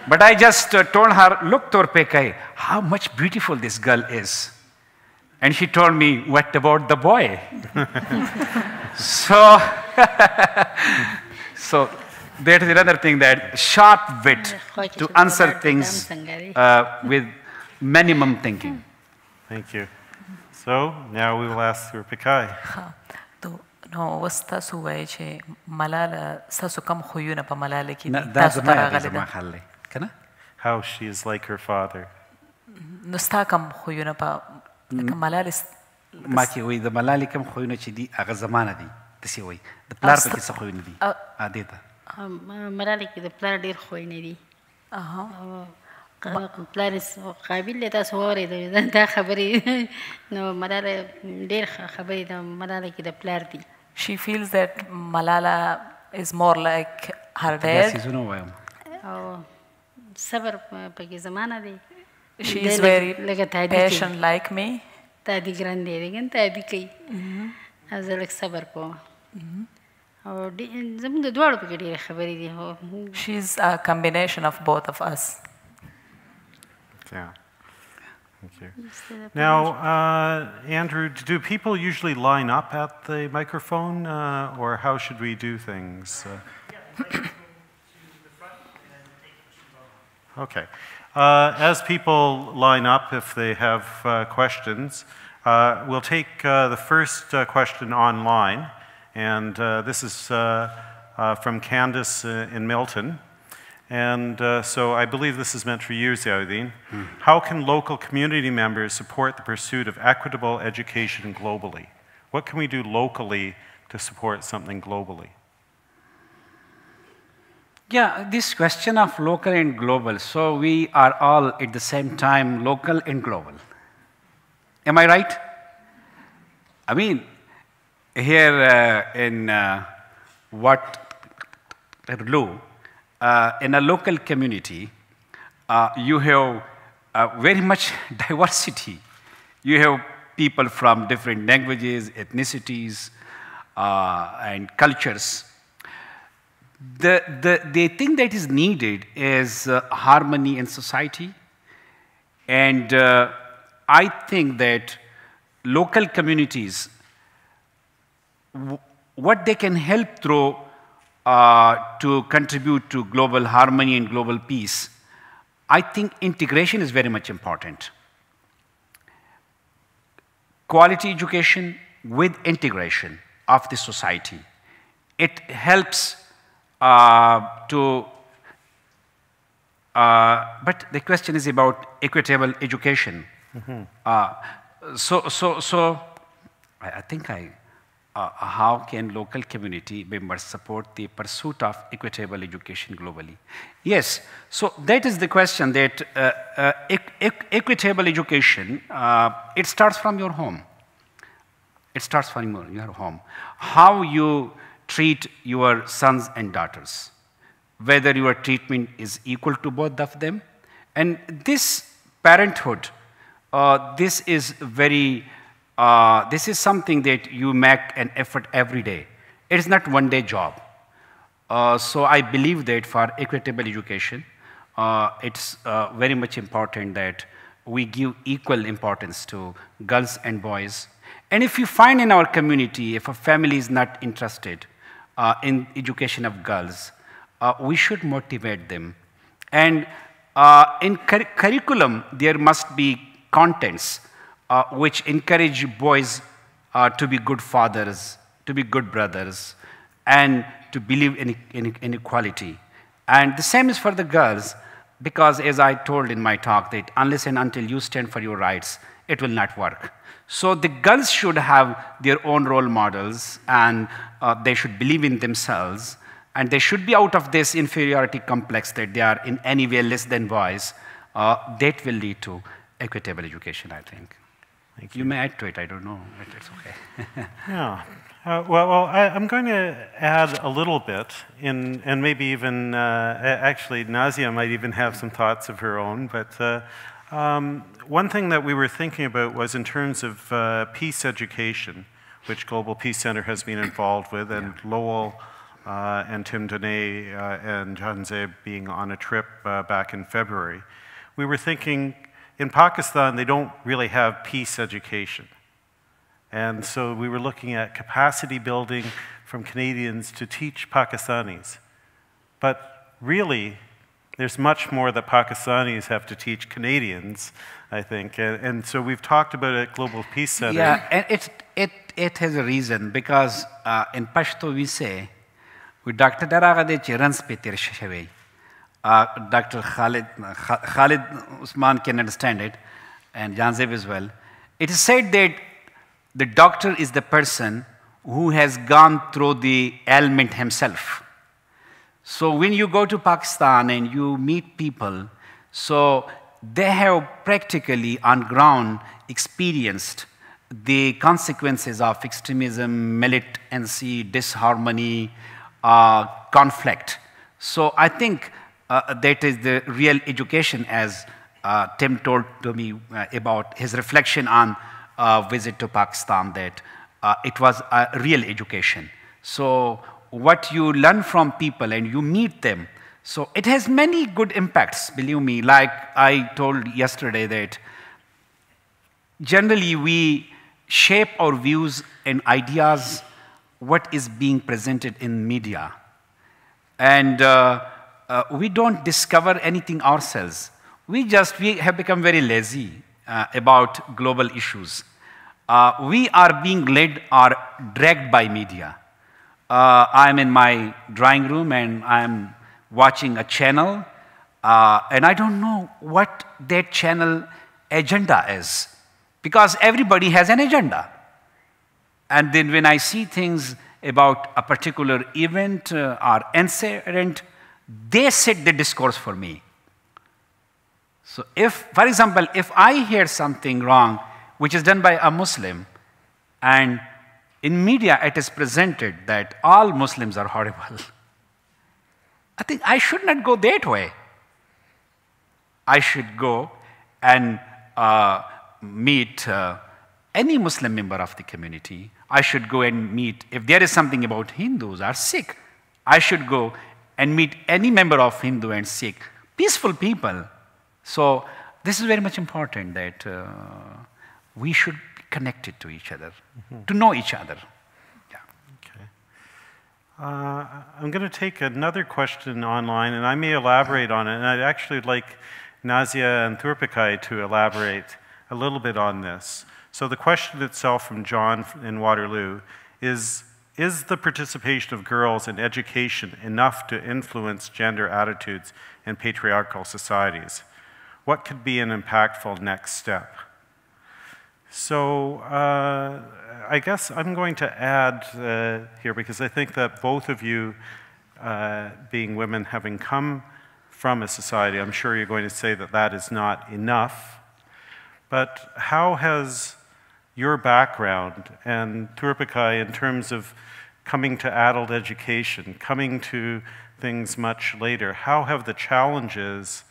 But I just told her, look, Torpekai, how much beautiful this girl is. And she told me, what about the boy? So, so that is another thing, that sharp wit to answer things with minimum thinking. Thank you. So now we will ask Torpekai. No, wasta suway che Malala sa sukam khuyuna pa Malala ki That's my How she is like her father. Nusta kam khuyuna pa Malala Maki oi the Malala kam khuyuna chi di aga zamana di tisi oi the plar pa ki sa khuyuna di adeta Malala ki the plar dir khuyuna di پلارس قابل له تاسو اورېدل دا خبرې نو ملاله ډېر خبرې د ملاله کې د پلار دي. She feels that Malala is more like her dad. او صبر پکې زمانه دی. She is very patient like me. تا دي ګران دی ګن تا دي کوي. زه لږ صبر کوم. او زموږ د دواړو پکې ډېرې خبرې دي. She is a combination of both of us. Yeah. Thank you. Now, Andrew, do people usually line up at the microphone, or how should we do things? Okay. As people line up, if they have questions, we'll take the first question online, and this is from Candace in Milton. And so I believe this is meant for you, Ziauddin. How can local community members support the pursuit of equitable education globally? What can we do locally to support something globally? Yeah, this question of local and global. So we are all at the same time local and global. Am I right? I mean, here in Waterloo, in a local community, you have very much diversity. You have people from different languages, ethnicities, and cultures. The thing that is needed is harmony in society. And I think that local communities, what they can help through to contribute to global harmony and global peace, I think integration is very much important. Quality education with integration of the society. It helps but the question is about equitable education. So I think how can local community members support the pursuit of equitable education globally? Yes, so that is the question, that equitable education, it starts from your home. It starts from your home. How you treat your sons and daughters, whether your treatment is equal to both of them. And this parenthood, this is something that you make an effort every day. It is not one-day job. So I believe that for equitable education, it's very much important that we give equal importance to girls and boys. And if you find in our community, if a family is not interested in education of girls, we should motivate them. And In curriculum, there must be contents which encourage boys to be good fathers, to be good brothers, and to believe in equality. And the same is for the girls, because as I told in my talk, that unless and until you stand for your rights, it will not work. So the girls should have their own role models, and they should believe in themselves, and they should be out of this inferiority complex that they are in any way less than boys. That will lead to equitable education, I think. Thank you. You may add to it, I don't know, but it's okay. Yeah. Well, I'm going to add a little bit, and maybe even, actually, Nazia might even have some thoughts of her own, but one thing that we were thinking about was in terms of peace education, which Global Peace Center has been involved with, and Lowell and Tim Donay and Janze being on a trip back in February. We were thinking, in Pakistan, they don't really have peace education. And so we were looking at capacity building from Canadians to teach Pakistanis. But really, there's much more that Pakistanis have to teach Canadians, I think. And so we've talked about it at Global Peace Center. Yeah, and it has a reason, because in Pashto we say, we Dr. Daragade Chirans Petir Shashaway. Dr. Khalid Usman can understand it, and Janzev as well. It is said that the doctor is the person who has gone through the ailment himself. So when you go to Pakistan and you meet people, so they have practically on ground experienced the consequences of extremism, militancy, disharmony, conflict. So I think that is the real education, as Tim told to me about his reflection on visit to Pakistan, that it was a real education. So what you learn from people and you meet them, so it has many good impacts, believe me. Like I told yesterday, that generally we shape our views and ideas what is being presented in media. And we don't discover anything ourselves. We have become very lazy about global issues. We are being led or dragged by media. I'm in my drawing room and I'm watching a channel, and I don't know what that channel agenda is, because everybody has an agenda. And then when I see things about a particular event or incident, they set the discourse for me. So if, for example, if I hear something wrong, which is done by a Muslim, and in media it is presented that all Muslims are horrible, I think I should not go that way. I should go and meet any Muslim member of the community. I should go and meet, if there is something about Hindus or Sikh, I should go and meet any member of Hindu and Sikh, peaceful people. So this is very much important, that we should be connected to each other, to know each other. Yeah. Okay. I'm going to take another question online, and I may elaborate on it, and I'd actually like Nazia and Thurpakai to elaborate a little bit on this. So the question itself from John in Waterloo is the participation of girls in education enough to influence gender attitudes in patriarchal societies? What could be an impactful next step? So I guess I'm going to add here, because I think that both of you, being women, having come from a society, I'm sure you're going to say that that is not enough. But how has your background, and Thurpakai, in terms of coming to adult education, coming to things much later, how have the challenges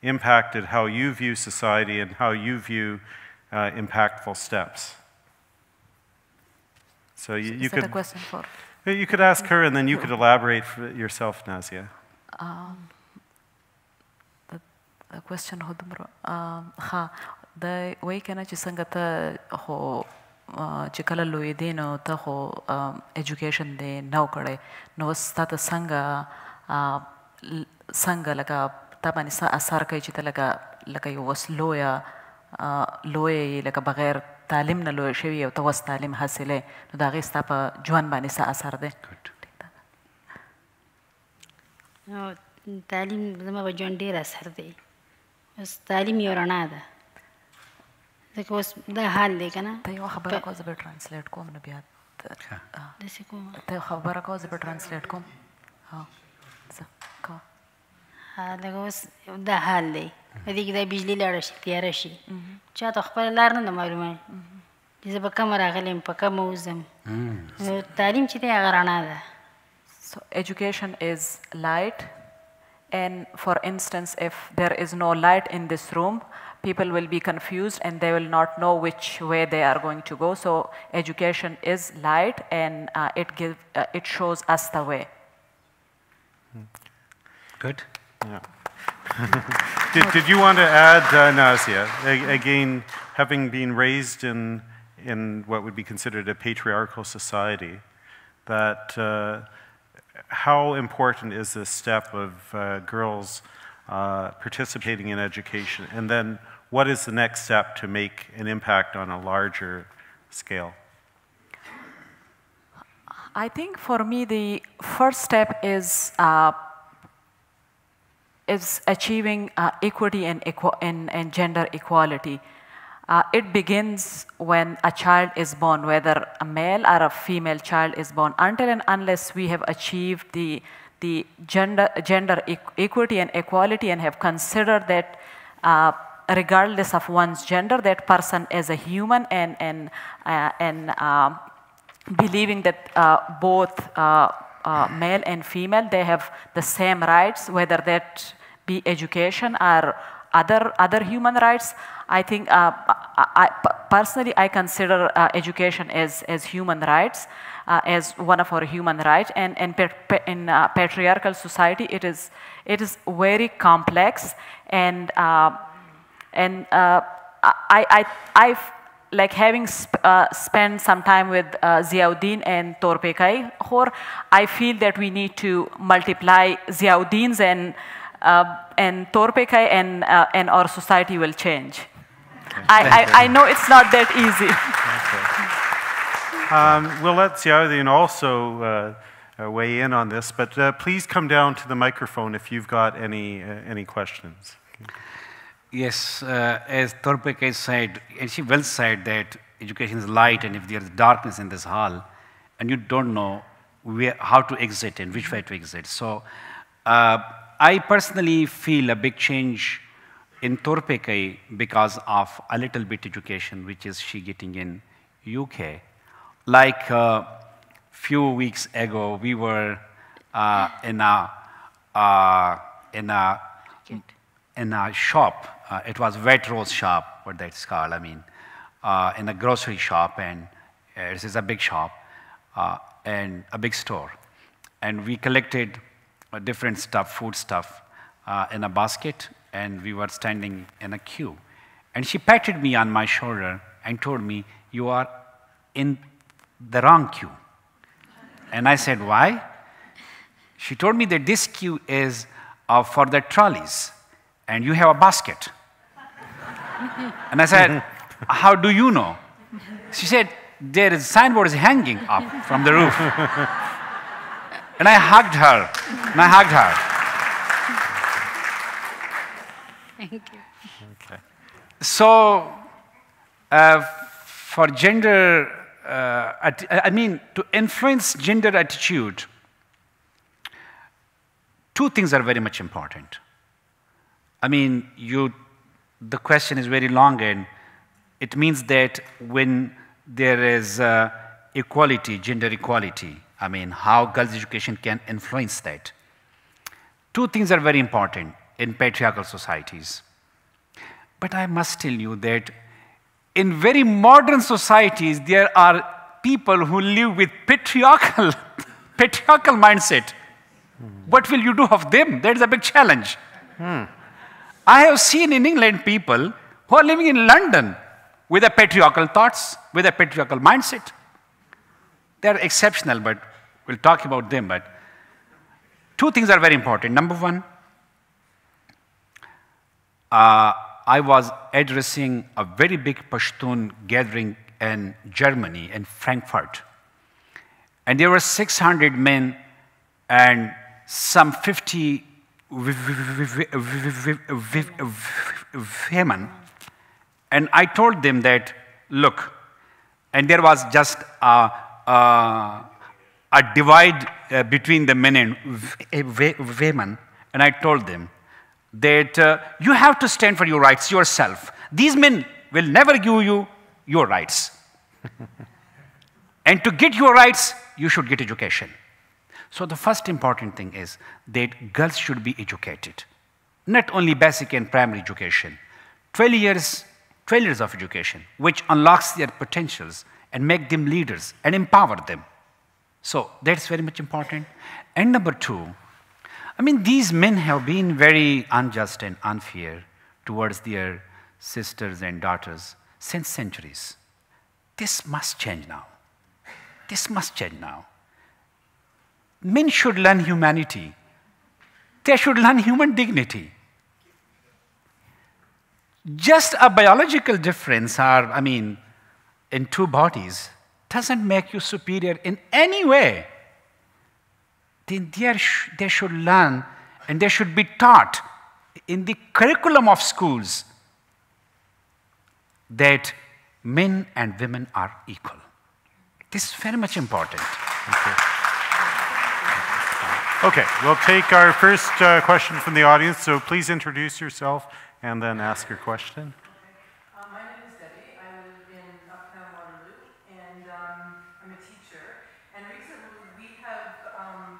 impacted how you view society and how you view impactful steps? So you could, a question for? You could ask her, and then you could elaborate for yourself, Nazia. The question ها د وای کنه چې څنګه ته خو چې کله لوی دی نو ته خو ایجوکیشن دی نو کړی نو ستاسو څنګه لکه تا باندې څه اثر کوي چې ته لکه یو اوس لویه یې لکه بغیر تعلیم نه لویه شوي او ته اوس تعلیم حاصلې نو د هغې ستا په ژوند باندې څه اثر دی؟ تعلیم زما په ژوند ډېر اثر دی. اوس تعلیم یو رڼا ده ځکه اوس دا حال دی که نه. ته یوه خبره کوه زه به ټرانسلیټ کوم نو بیا داسې کوم ته یو خبره کوه زه به ټرانسلیټ کوم. زه کوه لکه اوس دا حال دی په دې کې دا بجلي لاړه شي تیاره شي چا ته خپله لار نه ده معلومه چې زه په کومه راغلی یم په کومه وځم. نو تعلیم چې دی هغه رڼا ده. So education is light, and for instance, if there is no light in this room, people will be confused and they will not know which way they are going to go. So education is light, and it shows us the way. Good. Yeah. Did you want to add, Nazia, again, having been raised in what would be considered a patriarchal society, that how important is this step of girls participating in education? And then what is the next step to make an impact on a larger scale? I think for me the first step is achieving equity and gender equality. It begins when a child is born, whether a male or a female child is born. Until and unless we have achieved the gender equity and equality and have considered that regardless of one's gender, that person is a human, and believing that both male and female, they have the same rights, whether that be education or other human rights. I think personally I consider education as human rights, as one of our human rights, and in patriarchal society it is very complex, and I like having spent some time with Ziauddin and Torpekai, I feel that we need to multiply Ziauddins and Torpekai, and our society will change. I know it's not that easy. We'll let Ziauddin also weigh in on this, but please come down to the microphone if you've got any questions. Yes, as Torpekai said, and she well said that education is light, and if there is darkness in this hall, and you don't know how to exit and which way to exit. So I personally feel a big change in Torpekai because of a little bit education, which is she getting in UK. Like few weeks ago, we were in a shop. It was Waitrose shop, what that's called. I mean, in a grocery shop, and this is a big shop and a big store, and we collected different stuff, food stuff, in a basket, and we were standing in a queue. And she patted me on my shoulder and told me, "You are in the wrong queue." And I said, "Why?" She told me that this queue is for the trolleys, and you have a basket. And I said, "How do you know?" She said, "There is signboard is hanging up from the roof." And I hugged her, Thank you. Okay. So, for gender, I mean, to influence gender attitude, two things are very much important. I mean, the question is very long, and it means that when there is equality, gender equality, I mean, how girls' education can influence that. Two things are very important in patriarchal societies. But I must tell you that in very modern societies, there are people who live with patriarchal mindset. What will you do of them? That is a big challenge. I have seen in England people who are living in London with a patriarchal thoughts, with a patriarchal mindset. They are exceptional, but we'll talk about them. But two things are very important. Number one, I was addressing a very big Pashtun gathering in Germany, in Frankfurt. And there were 600 men and some 50 women. And I told them that, look, and there was just a divide between the men and women. And I told them that you have to stand for your rights yourself. These men will never give you your rights. And to get your rights, you should get education. So the first important thing is that girls should be educated. Not only basic and primary education. 12 years of education, which unlocks their potentials and make them leaders and empower them. So that's very much important. And number two, I mean, these men have been very unjust and unfair towards their sisters and daughters since centuries. This must change now. This must change now. Men should learn humanity. They should learn human dignity. Just a biological difference, in two bodies, doesn't make you superior in any way. They should learn and they should be taught in the curriculum of schools that men and women are equal. This is very much important. Okay, we'll take our first question from the audience, so please introduce yourself and then ask your question. My name is Debbie. I live in Uptown Waterloo, and I'm a teacher. And recently we have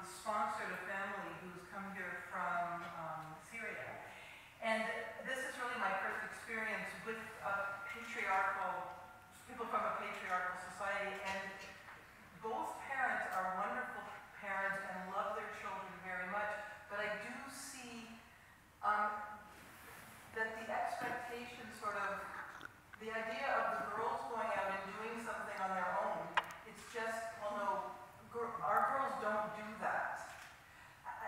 sponsored a family who's come here from Syria. And this is really my first experience with people from a patriarchal society. And both parents are wonderful parents and love their children very much. But I do see that the expectation the idea of the girls going out and doing something on their own, it's just, well, no, our girls don't do that.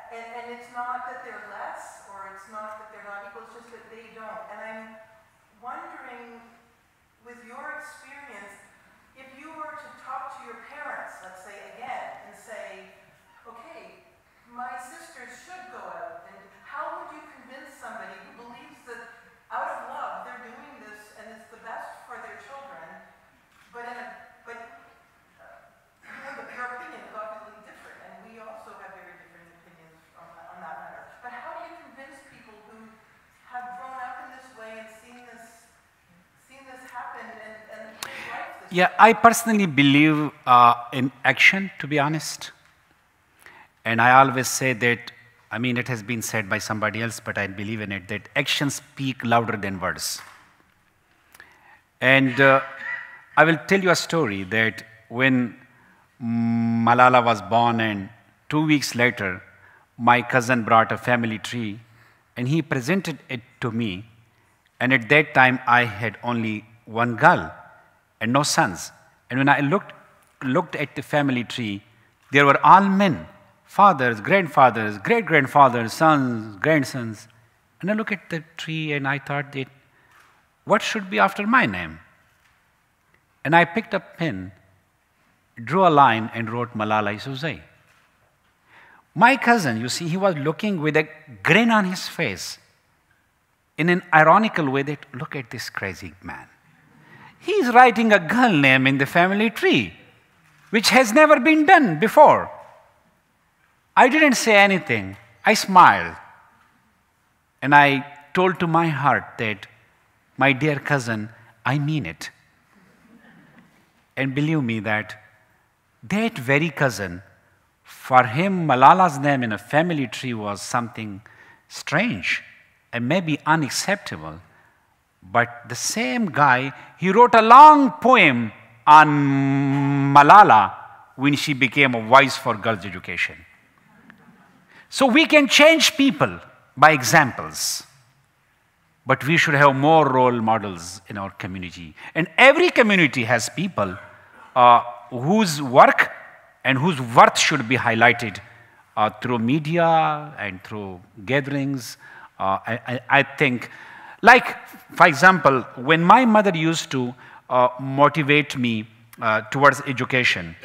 And it's not that they're less, or it's not that they're not equal, it's just that they don't. And I'm wondering, with your experience, if you were to talk to your parents, let's say again, and say, okay, my sisters should go out, and how would you convince somebody who believes that out of love they're doing this and it's the best for their children, but your opinion is obviously different, and we also have very different opinions on that matter. But how do you convince people who have grown up in this way and seen this happen and live life this way? Yeah, I personally believe in action, to be honest. And I always say that, it has been said by somebody else, but I believe in it, that actions speak louder than words. And I will tell you a story that when Malala was born, and 2 weeks later, my cousin brought a family tree, and he presented it to me. And at that time, I had only one girl and no sons. And when I looked at the family tree, there were all men. Fathers, grandfathers, great-grandfathers, sons, grandsons. And I looked at the tree and I thought that, what should be after my name? And I picked up a pen, drew a line and wrote Malala Yousafzai. My cousin, you see, he was looking with a grin on his face in an ironical way that, look at this crazy man. He's writing a girl name in the family tree, which has never been done before. I didn't say anything. I smiled. And I told to my heart that, my dear cousin, I mean it. And believe me that very cousin, for him, Malala's name in a family tree was something strange and maybe unacceptable. But the same guy, he wrote a long poem on Malala when she became a voice for girls' education. So we can change people by examples, but we should have more role models in our community. And every community has people whose work and whose worth should be highlighted through media and through gatherings. I think Like, for example, when my mother used to motivate me towards education,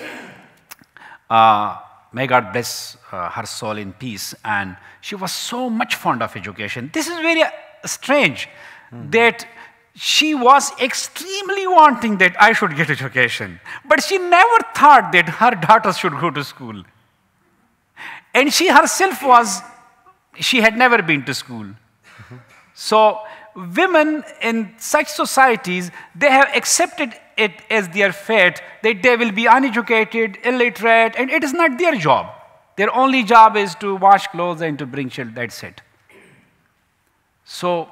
may God bless her soul in peace, and she was so much fond of education. This is very strange that she was extremely wanting that I should get education, but she never thought that her daughters should go to school. And she herself she had never been to school. So women in such societies, they have accepted it as their fate that they will be uneducated, illiterate, and it is not their job. Their only job is to wash clothes and to bring children, that's it. So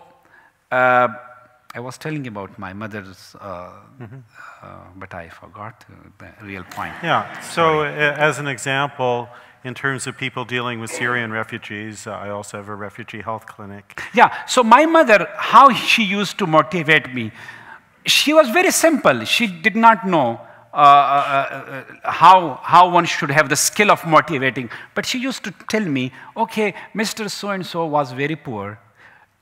I was telling about my mother's, but I forgot the real point. Yeah, so as an example, in terms of people dealing with Syrian refugees, I also have a refugee health clinic. Yeah, so my mother, how she used to motivate me, she was very simple. She did not know how one should have the skill of motivating, but she used to tell me, okay, Mr. So-and-so was very poor,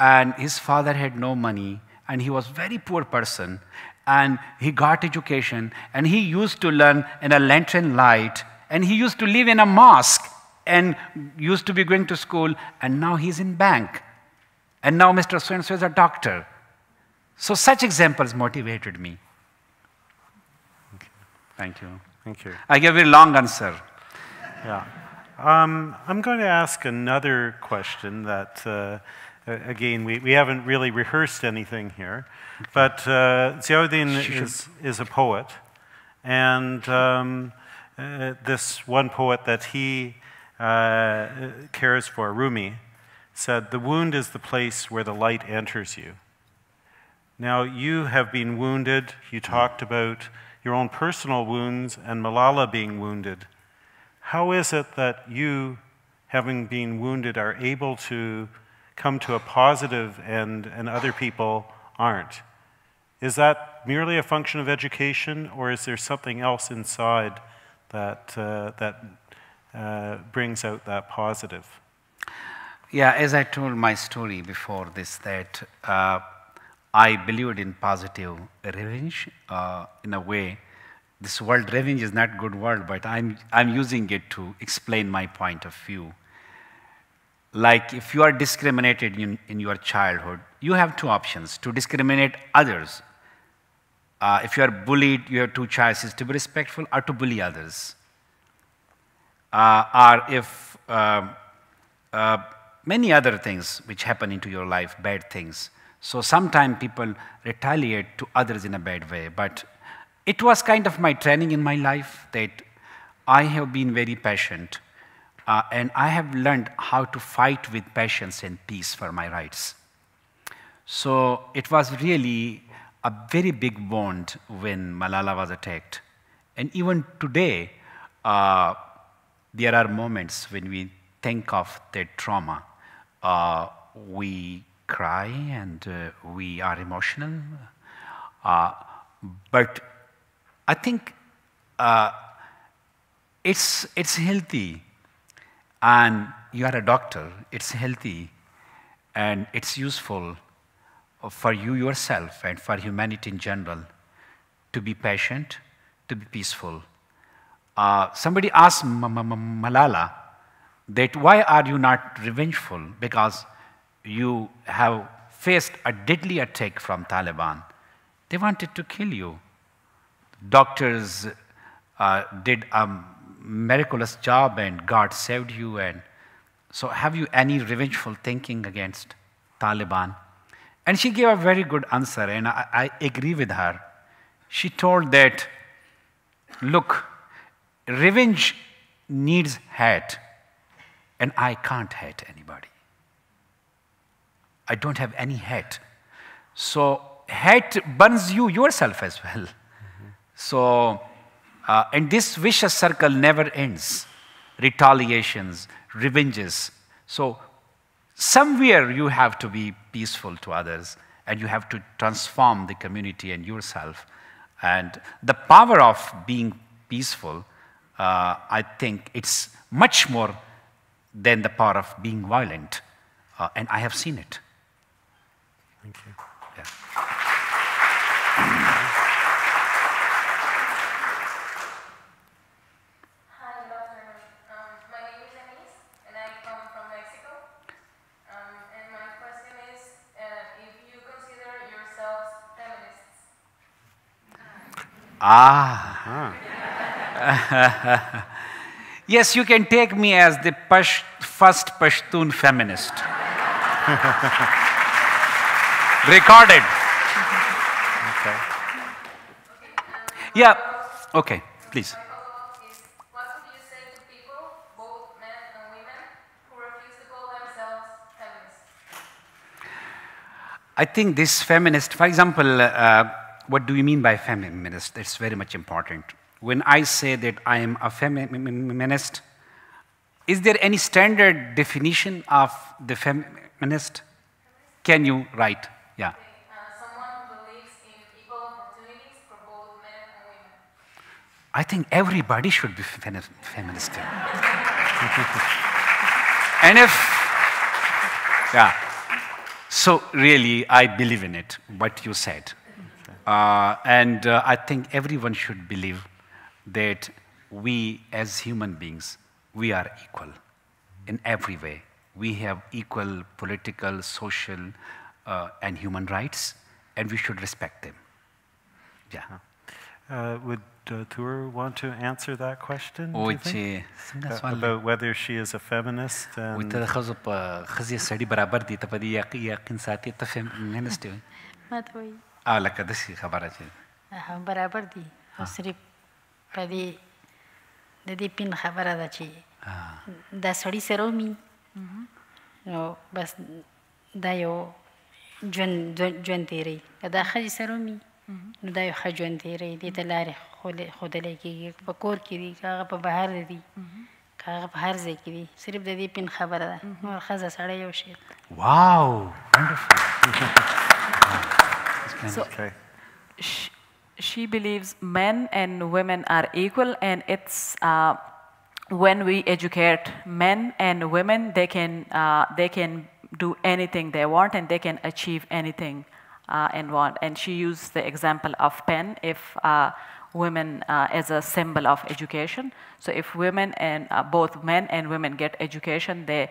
and his father had no money, and he was a very poor person, and he got education, and he used to learn in a lantern light, and he used to live in a mosque, and used to be going to school, and now he's in bank. And now Mr. So-and-so is a doctor. So such examples motivated me. Okay. Thank you. Thank you. I gave a very long answer. Yeah. I'm going to ask another question that, again, we haven't really rehearsed anything here, but Ziauddin is a poet, and this one poet that he cares for, Rumi, said, "The wound is the place where the light enters you." Now, you have been wounded. You talked about your own personal wounds and Malala being wounded. How is it that you, having been wounded, are able to come to a positive end and other people aren't? Is that merely a function of education, or is there something else inside that, brings out that positive? Yeah, as I told my story before this, that I believed in positive revenge in a way. This word revenge is not a good word, but I'm using it to explain my point of view. Like if you are discriminated in your childhood, you have two options: to discriminate others. If you are bullied, you have two choices: to be respectful or to bully others. Or if many other things which happen into your life, bad things. So sometimes people retaliate to others in a bad way, but it was kind of my training in my life that I have been very patient, and I have learned how to fight with patience and peace for my rights. So it was really a very big wound when Malala was attacked. And even today, there are moments when we think of that trauma. We cry and we are emotional. But I think it's healthy. And you are a doctor, it's healthy. And it's useful for you yourself and for humanity in general to be patient, to be peaceful. Somebody asked Malala that why are you not revengeful? Because you have faced a deadly attack from Taliban. They wanted to kill you. Doctors did a miraculous job and God saved you. And so have you any revengeful thinking against Taliban? And she gave a very good answer, and I agree with her. She told that, look, revenge needs hate, and I can't hate anybody. I don't have any hate. So hate burns you yourself as well. So, and this vicious circle never ends. Retaliations, revenges. So somewhere you have to be peaceful to others, and you have to transform the community and yourself. And the power of being peaceful, I think it's much more than the power of being violent. And I have seen it. Thank you. Yeah. Hi, good afternoon. My name is Anise, and I come from Mexico. And my question is, if you consider yourselves feminists. Yes, you can take me as the first Pashtun feminist. Recorded. Okay. Yeah, okay, please. My follow-up is, what would you say to people, both men and women, who refuse to call themselves feminists? I think this feminist, for example, what do you mean by feminist? It's very much important. When I say that I am a feminist, is there any standard definition of the feminist? Can you write? Yeah. Someone who believes in equal opportunities for both men and women. I think everybody should be feminist. And if, yeah. So really, I believe in it, what you said. And I think everyone should believe that we as human beings, we are equal in every way. We have equal political, social, and human rights, and we should respect them. Yeah. Would Tur want to answer that question? do you Which think? About whether she is a feminist and ما ته وایي لکه داسې خبره چې برابر دي خو صرف په دې د دې پین خبره ده چې دا سړي سره ومي نو بس دا یو ژوند تېروي که دا ښځې سره ومي نو دا یو ښه ژوند تېروي دې ته لارې ښودلی کېږي په کور کې دي که هغه په بهر دي که هغه په هر ځای کې دي صرف د دې پین خبره ده نور ښځه سړی یو شی Wow, wonderful. So, she believes men and women are equal, and it's when we educate men and women, they can do anything they want and they can achieve anything and want. And she used the example of pen, if women as a symbol of education. So if women and both men and women get education, they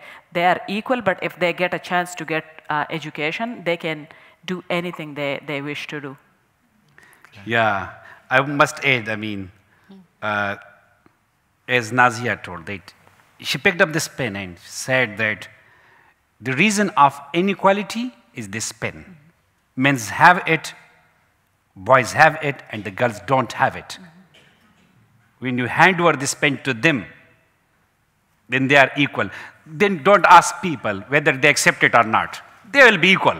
are equal, but if they get a chance to get education, they can do anything they wish to do. Yeah, I must add, I mean, as Nazia told, that she picked up this pen and said that the reason of inequality is this pen. Men have it, boys have it, and the girls don't have it. When you hand over this pen to them, then they are equal. Then don't ask people whether they accept it or not. They will be equal.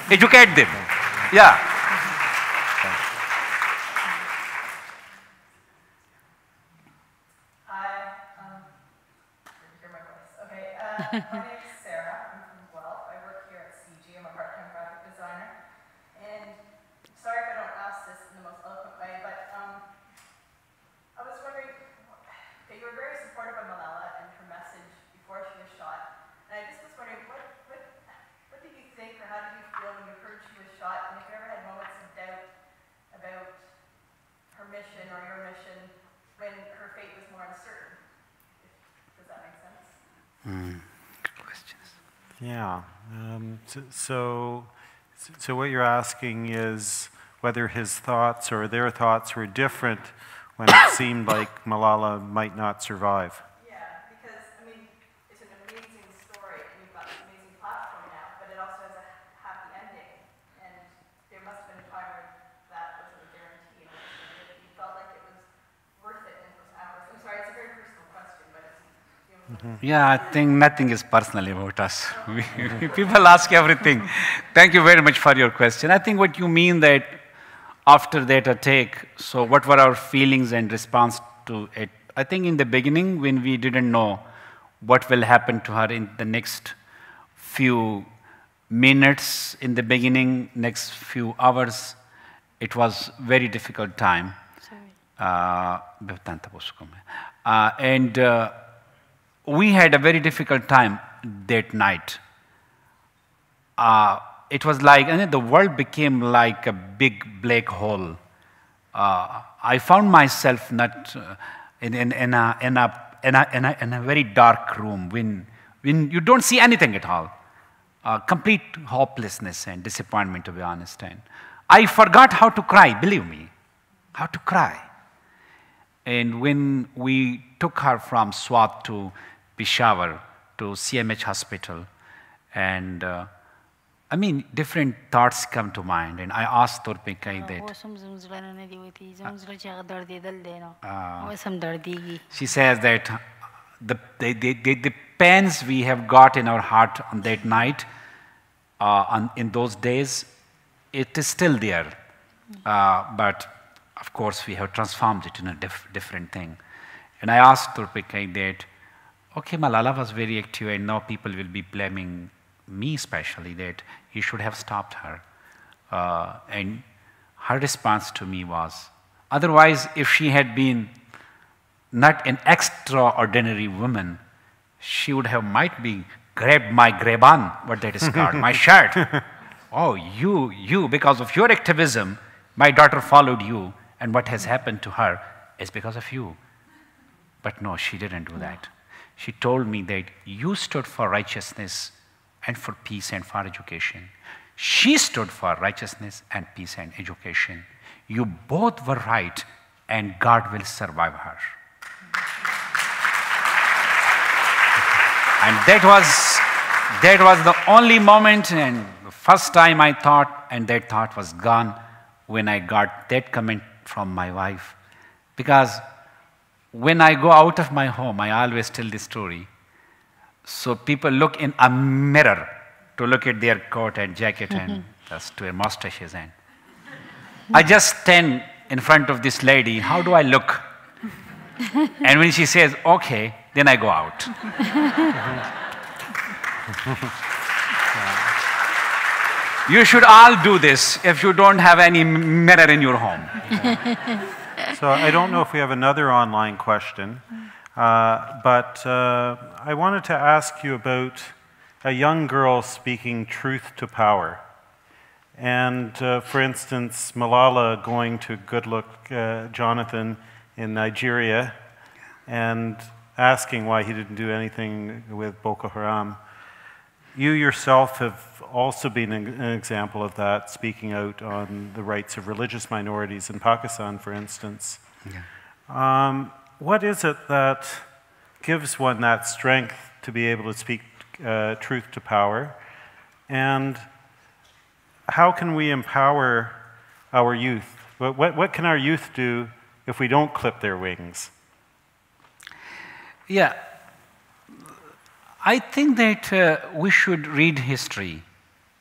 Educate them. Yeah. My name is Sarah. I'm from Guelph. I work here at CIGI. I'm a part-time graphic designer. And sorry if I don't ask this in the most eloquent way, but I was wondering, okay, you were very supportive of Malala and her message before she was shot. And I just was wondering, what did you think, or how did you feel when you heard she was shot? And if you ever had moments of doubt about her mission or your mission when her fate was more uncertain? Does that make sense? Yeah. So what you're asking is whether his thoughts or their thoughts were different when it seemed like Malala might not survive. Yeah, because, I mean, it's an amazing story, and you've got this amazing platform now, but it also has a happy ending. And there must have been a time where that wasn't a guarantee, and you felt like it was worth it in those hours. I'm sorry, it's a very personal question, but it's... Yeah, I think nothing is personal about us. People ask everything. Thank you very much for your question. I think what you mean that after that attack, so what were our feelings and response to it? I think in the beginning, when we didn't know what will happen to her in the next few minutes, in the beginning, next few hours, it was very difficult time. We had a very difficult time that night. it was like, and the world became like a big black hole. I found myself not in a very dark room when you don't see anything at all. Complete hopelessness and disappointment, to be honest. And I forgot how to cry, believe me, how to cry. And when we took her from Swat to Peshawar, to CMH hospital, and I mean, different thoughts come to mind, and I asked Turpikai that. She says that the pains we have got in our heart on that night, in those days, it is still there. But of course, we have transformed it in a different thing. And I asked Turpikai that, okay, Malala was very active, and now people will be blaming me especially that he should have stopped her. And her response to me was, otherwise, if she had been not an extraordinary woman, she would have might be grabbed my greban, what that is called, my shirt. Oh, you, because of your activism, my daughter followed you, and what has happened to her is because of you. But no, she didn't do that. She told me that you stood for righteousness and for peace and for education. She stood for righteousness and peace and education. You both were right, and God will survive her. And that was the only moment and the first time I thought, and that thought was gone when I got that comment from my wife. Because when I go out of my home, I always tell this story. So people look in a mirror to look at their coat and jacket and just to their mustaches. And I just stand in front of this lady. How do I look? And when she says, okay, then I go out. You should all do this if you don't have any mirror in your home. So I don't know if we have another online question, but I wanted to ask you about a young girl speaking truth to power. And for instance, Malala going to Goodluck Jonathan in Nigeria and asking why he didn't do anything with Boko Haram. You yourself have also been an example of that, speaking out on the rights of religious minorities in Pakistan, for instance. Yeah. What is it that gives one that strength to be able to speak truth to power? And how can we empower our youth? What can our youth do if we don't clip their wings? Yeah. I think that we should read history.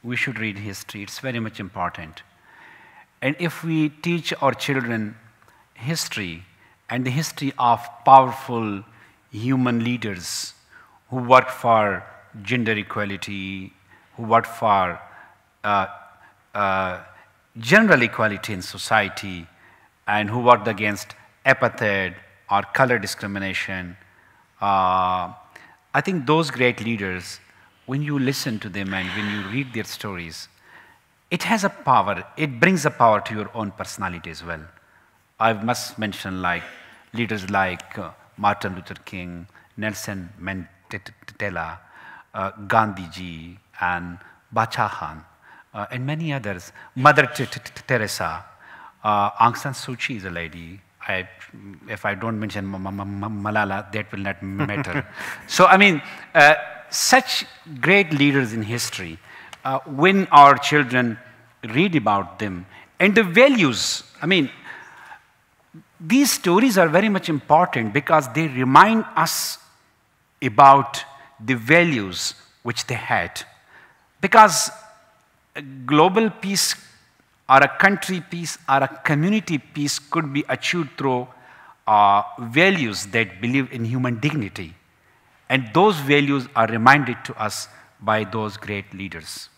We should read history. It's very much important. And if we teach our children history and the history of powerful human leaders who worked for gender equality, who worked for general equality in society, and who worked against apartheid or color discrimination, I think those great leaders, when you listen to them and when you read their stories, it has a power. It brings a power to your own personality as well. I must mention like leaders like Martin Luther King, Nelson Mandela, Gandhiji, and Bacha Khan, and many others. Mother Teresa, Aung San Suu Kyi is a lady. If I don't mention Malala, that will not matter. So, I mean, such great leaders in history, when our children read about them, and the values, I mean, these stories are very much important because they remind us about the values which they had. Because global peace or a country peace or a community peace could be achieved through values that believe in human dignity. And those values are reminded to us by those great leaders.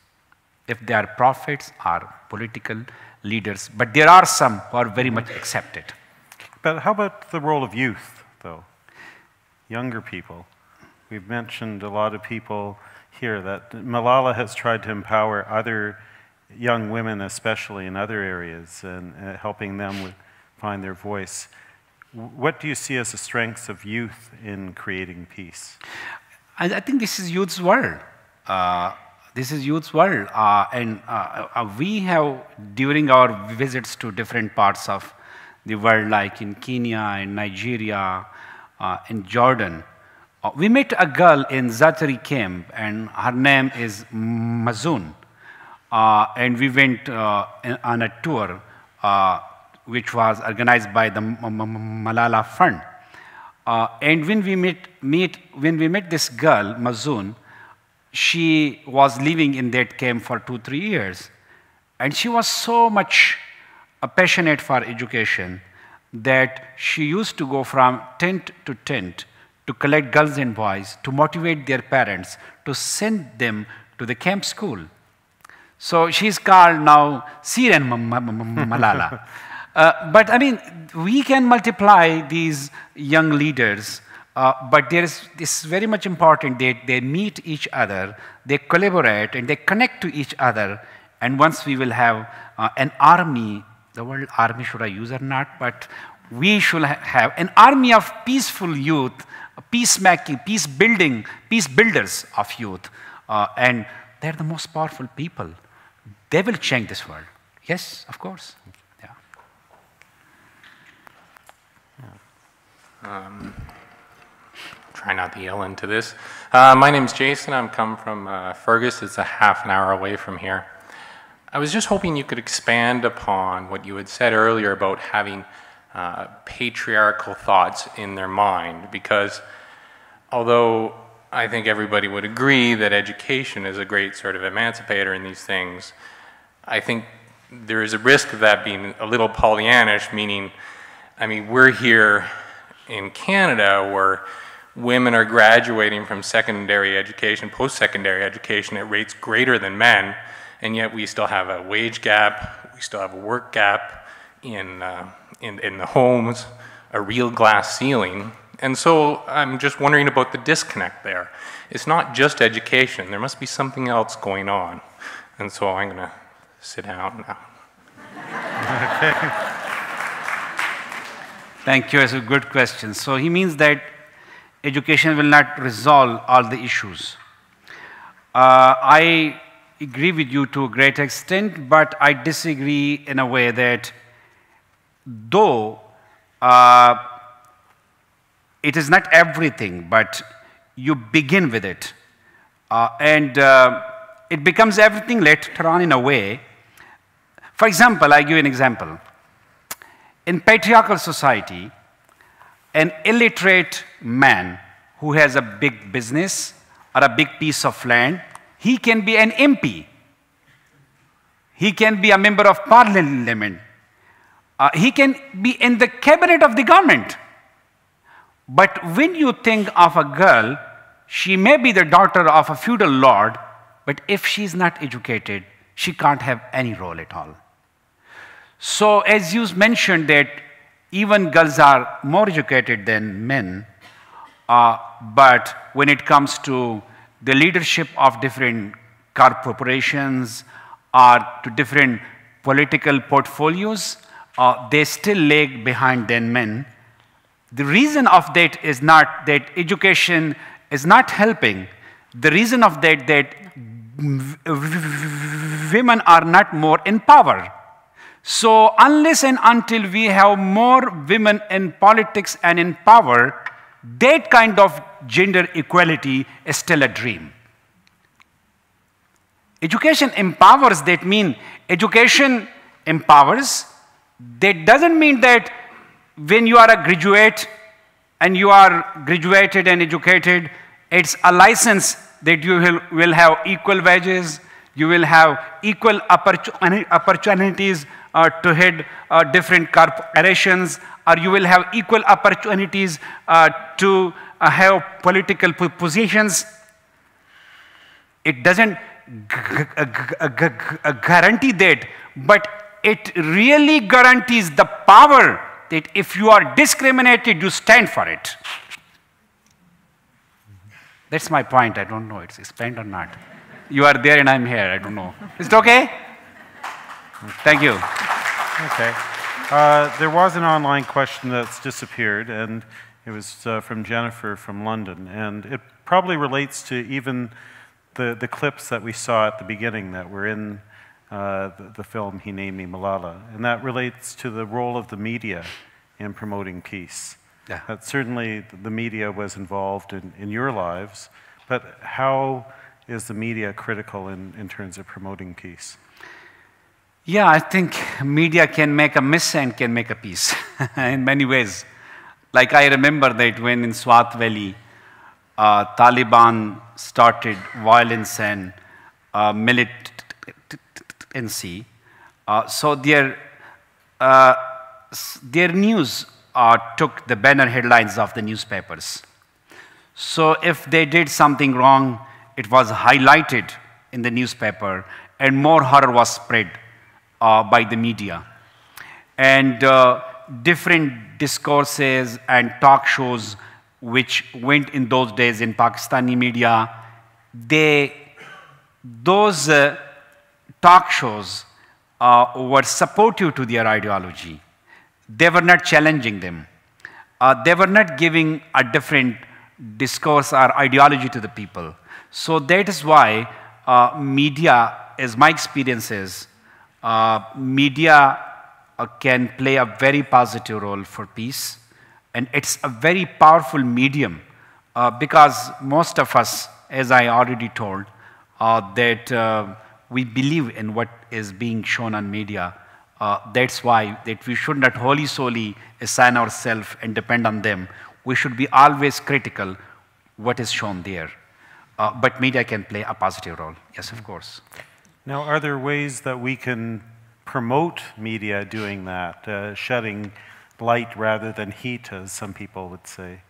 If they are prophets or political leaders, but there are some who are very much accepted. But how about the role of youth, though? Younger people. We've mentioned a lot of people here, that Malala has tried to empower other young women, especially in other areas, and helping them find their voice. What do you see as the strengths of youth in creating peace? I think this is youth's world. This is youth's world. We have, during our visits to different parts of the world, like in Kenya, in Nigeria, in Jordan, we met a girl in Zatari camp, and her name is Mazoon. And we went on a tour which was organized by the Malala Fund. And when we met this girl, Mazoon, she was living in that camp for 2-3 years. And she was so much passionate for education that she used to go from tent to tent to collect girls and boys, to motivate their parents, to send them to the camp school. So she's called now Syrian Malala. But I mean, we can multiply these young leaders, but this is very much important that they meet each other, they collaborate, and they connect to each other. And once we will have an army, the word army should I use or not, but we should have an army of peaceful youth, peacemaking, peace builders of youth. And they're the most powerful people. They will change this world. Yes, of course. Try not to yell into this. My name's Jason. I'm come from Fergus. It's a half an hour away from here. I was just hoping you could expand upon what you had said earlier about having patriarchal thoughts in their mind, because although I think everybody would agree that education is a great sort of emancipator in these things, I think there is a risk of that being a little Pollyannish, meaning, I mean, we're here in Canada where women are graduating from secondary education, post-secondary education at rates greater than men, and yet we still have a wage gap, we still have a work gap in the homes, a real glass ceiling. And so I'm just wondering about the disconnect there. It's not just education, there must be something else going on. And so I'm gonna sit down now. Okay. Thank you, it's a good question. So he means that education will not resolve all the issues. I agree with you to a great extent, but I disagree in a way that though it is not everything, but you begin with it. And it becomes everything later on in a way. For example, I give you an example. In patriarchal society, an illiterate man who has a big business or a big piece of land, he can be an MP. He can be a member of parliament. He can be in the cabinet of the government. But when you think of a girl, she may be the daughter of a feudal lord, but if she's not educated, she can't have any role at all. So as you mentioned that even girls are more educated than men, but when it comes to the leadership of different corporations or to different political portfolios, they still lag behind than men. The reason of that is not that education is not helping. The reason of that women are not more in power. So unless and until we have more women in politics and in power, that kind of gender equality is still a dream. Education empowers, that means education empowers. That doesn't mean that when you are a graduate and you are graduated and educated, it's a license that you will have equal wages, you will have equal opportunities to head different corporations, or you will have equal opportunities to have political positions. It doesn't guarantee that, but it really guarantees the power that if you are discriminated, you stand for it. That's my point. I don't know it's explained or not. You are there and I'm here. I don't know. Is it okay? Thank you. Okay. There was an online question that's disappeared, and it was from Jennifer from London, and it probably relates to even the clips that we saw at the beginning that were in the film He Named Me Malala, and that relates to the role of the media in promoting peace. Yeah. That certainly the media was involved in your lives, but how is the media critical in terms of promoting peace? Yeah, I think media can make a miss and can make a peace in many ways. Like I remember that when in Swat Valley, Taliban started violence and militancy, so their news took the banner headlines of the newspapers. So if they did something wrong, it was highlighted in the newspaper, and more horror was spread by the media. And different discourses and talk shows which went in those days in Pakistani media, those talk shows were supportive to their ideology. They were not challenging them. They were not giving a different discourse or ideology to the people. So that is why media, as my experience is, media can play a very positive role for peace, and it's a very powerful medium because most of us, as I already told, that we believe in what is being shown on media. That's why that we should not wholly solely assign ourselves and depend on them. We should be always critical what is shown there. But media can play a positive role, yes, of course. Now, are there ways that we can promote media doing that, shedding light rather than heat, as some people would say?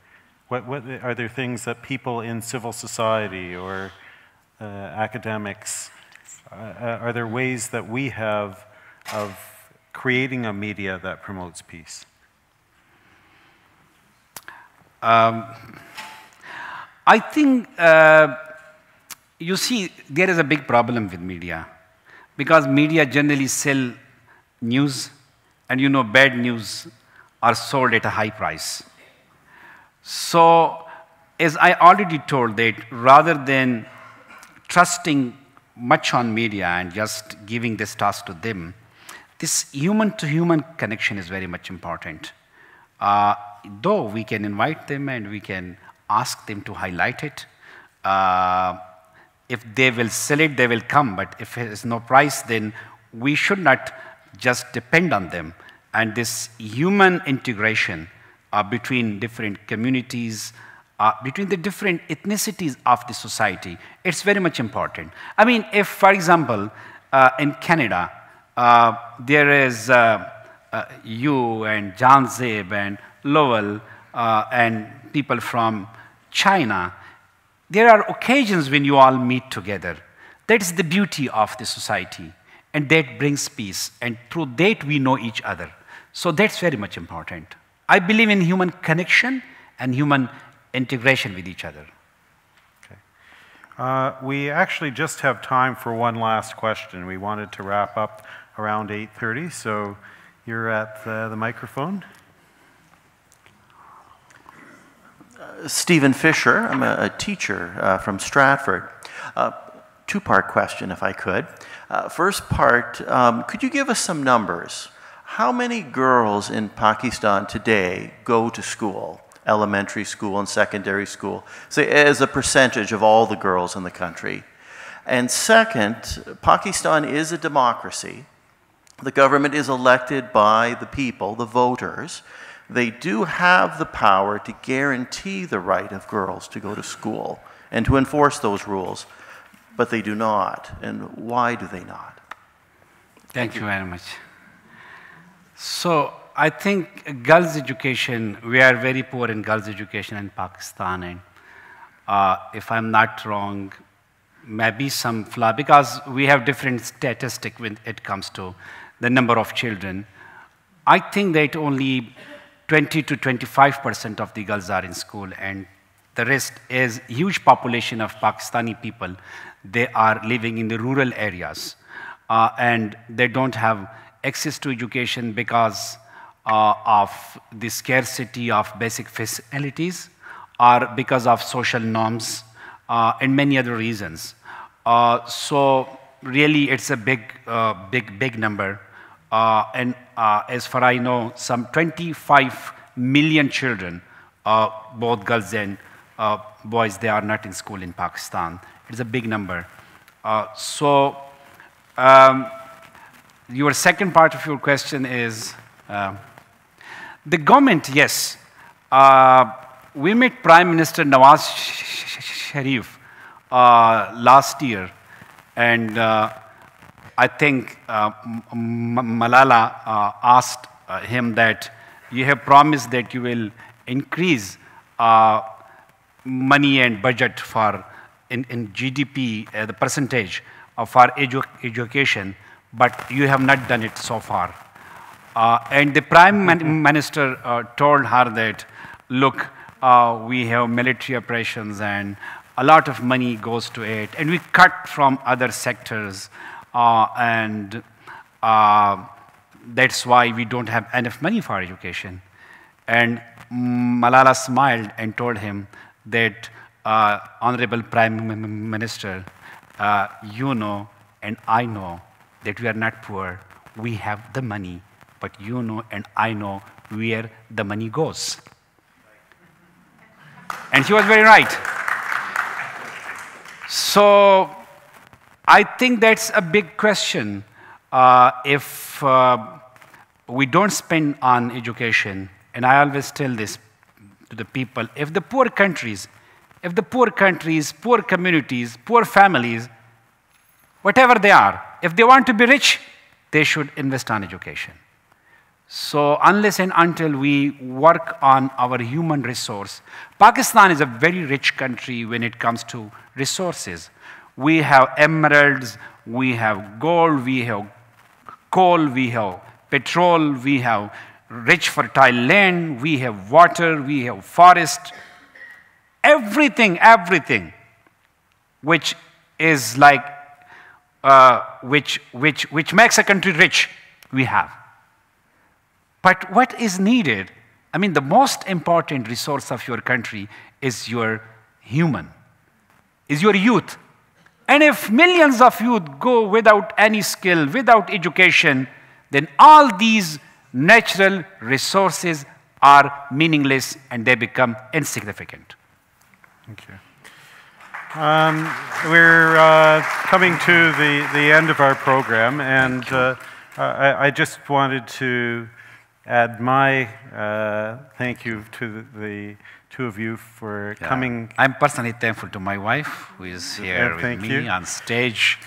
What are there things that people in civil society or academics, are there ways that we have of creating a media that promotes peace? I think, you see, there is a big problem with media because media generally sell news, and you know bad news are sold at a high price. So, as I already told that rather than trusting much on media and just giving this task to them, this human-to-human connection is very much important. Though we can invite them and we can ask them to highlight it. If they will sell it, they will come. But if there is no price, then we should not just depend on them. And this human integration between different communities, between the different ethnicities of the society, it's very much important. I mean, if, for example, in Canada, there is you and John Zeb and Lowell and people from China, there are occasions when you all meet together. That is the beauty of the society, and that brings peace, and through that we know each other. So that's very much important. I believe in human connection and human integration with each other. Okay. We actually just have time for one last question. We wanted to wrap up around 8:30, so you're at the microphone. Stephen Fisher, I'm a teacher from Stratford. Two-part question, if I could. First part, could you give us some numbers? How many girls in Pakistan today go to school, elementary school and secondary school, say as a percentage of all the girls in the country? And second, Pakistan is a democracy. The government is elected by the people, the voters. They do have the power to guarantee the right of girls to go to school and to enforce those rules, but they do not. And why do they not? Thank you very much. So I think girls' education, we are very poor in girls' education in Pakistan, and if I'm not wrong, maybe some flaw, because we have different statistics when it comes to the number of children. I think that only 20 to 25% of the girls are in school, and The rest is huge population of Pakistani people. They are living in the rural areas, and they don't have access to education because of the scarcity of basic facilities, or because of social norms, and many other reasons. So really, it's a big number. And as far as I know, some 25 million children, both girls and boys, they are not in school in Pakistan. It's a big number. Your second part of your question is, the government, yes. We met Prime Minister Nawaz Sharif last year, and I think Malala asked him that you have promised that you will increase money and budget for in GDP, the percentage for education, but you have not done it so far. And the Prime Minister told her that, look, we have military operations and a lot of money goes to it, and we cut from other sectors, and that's why we don't have enough money for education. And Malala smiled and told him that, Honorable Prime Minister, you know and I know that we are not poor. We have the money, but you know and I know where the money goes. And he was very right. So I think that's a big question. If we don't spend on education, and I always tell this to the people, if the poor countries, poor communities, poor families, whatever they are, if they want to be rich, they should invest on education. So unless and until we work on our human resource, Pakistan is a very rich country when it comes to resources. We have emeralds, we have gold, we have coal, we have petrol, we have rich fertile land, we have water, we have forest. Everything which is like, which makes a country rich, we have. But what is needed, I mean, the most important resource of your country is your human, is your youth. And if millions of youth go without any skill, without education, then all these natural resources are meaningless and they become insignificant. Thank you. We're coming to the end of our program, and I just wanted to add my thank you to the two of you for coming. I'm personally thankful to my wife, who is here with me on stage.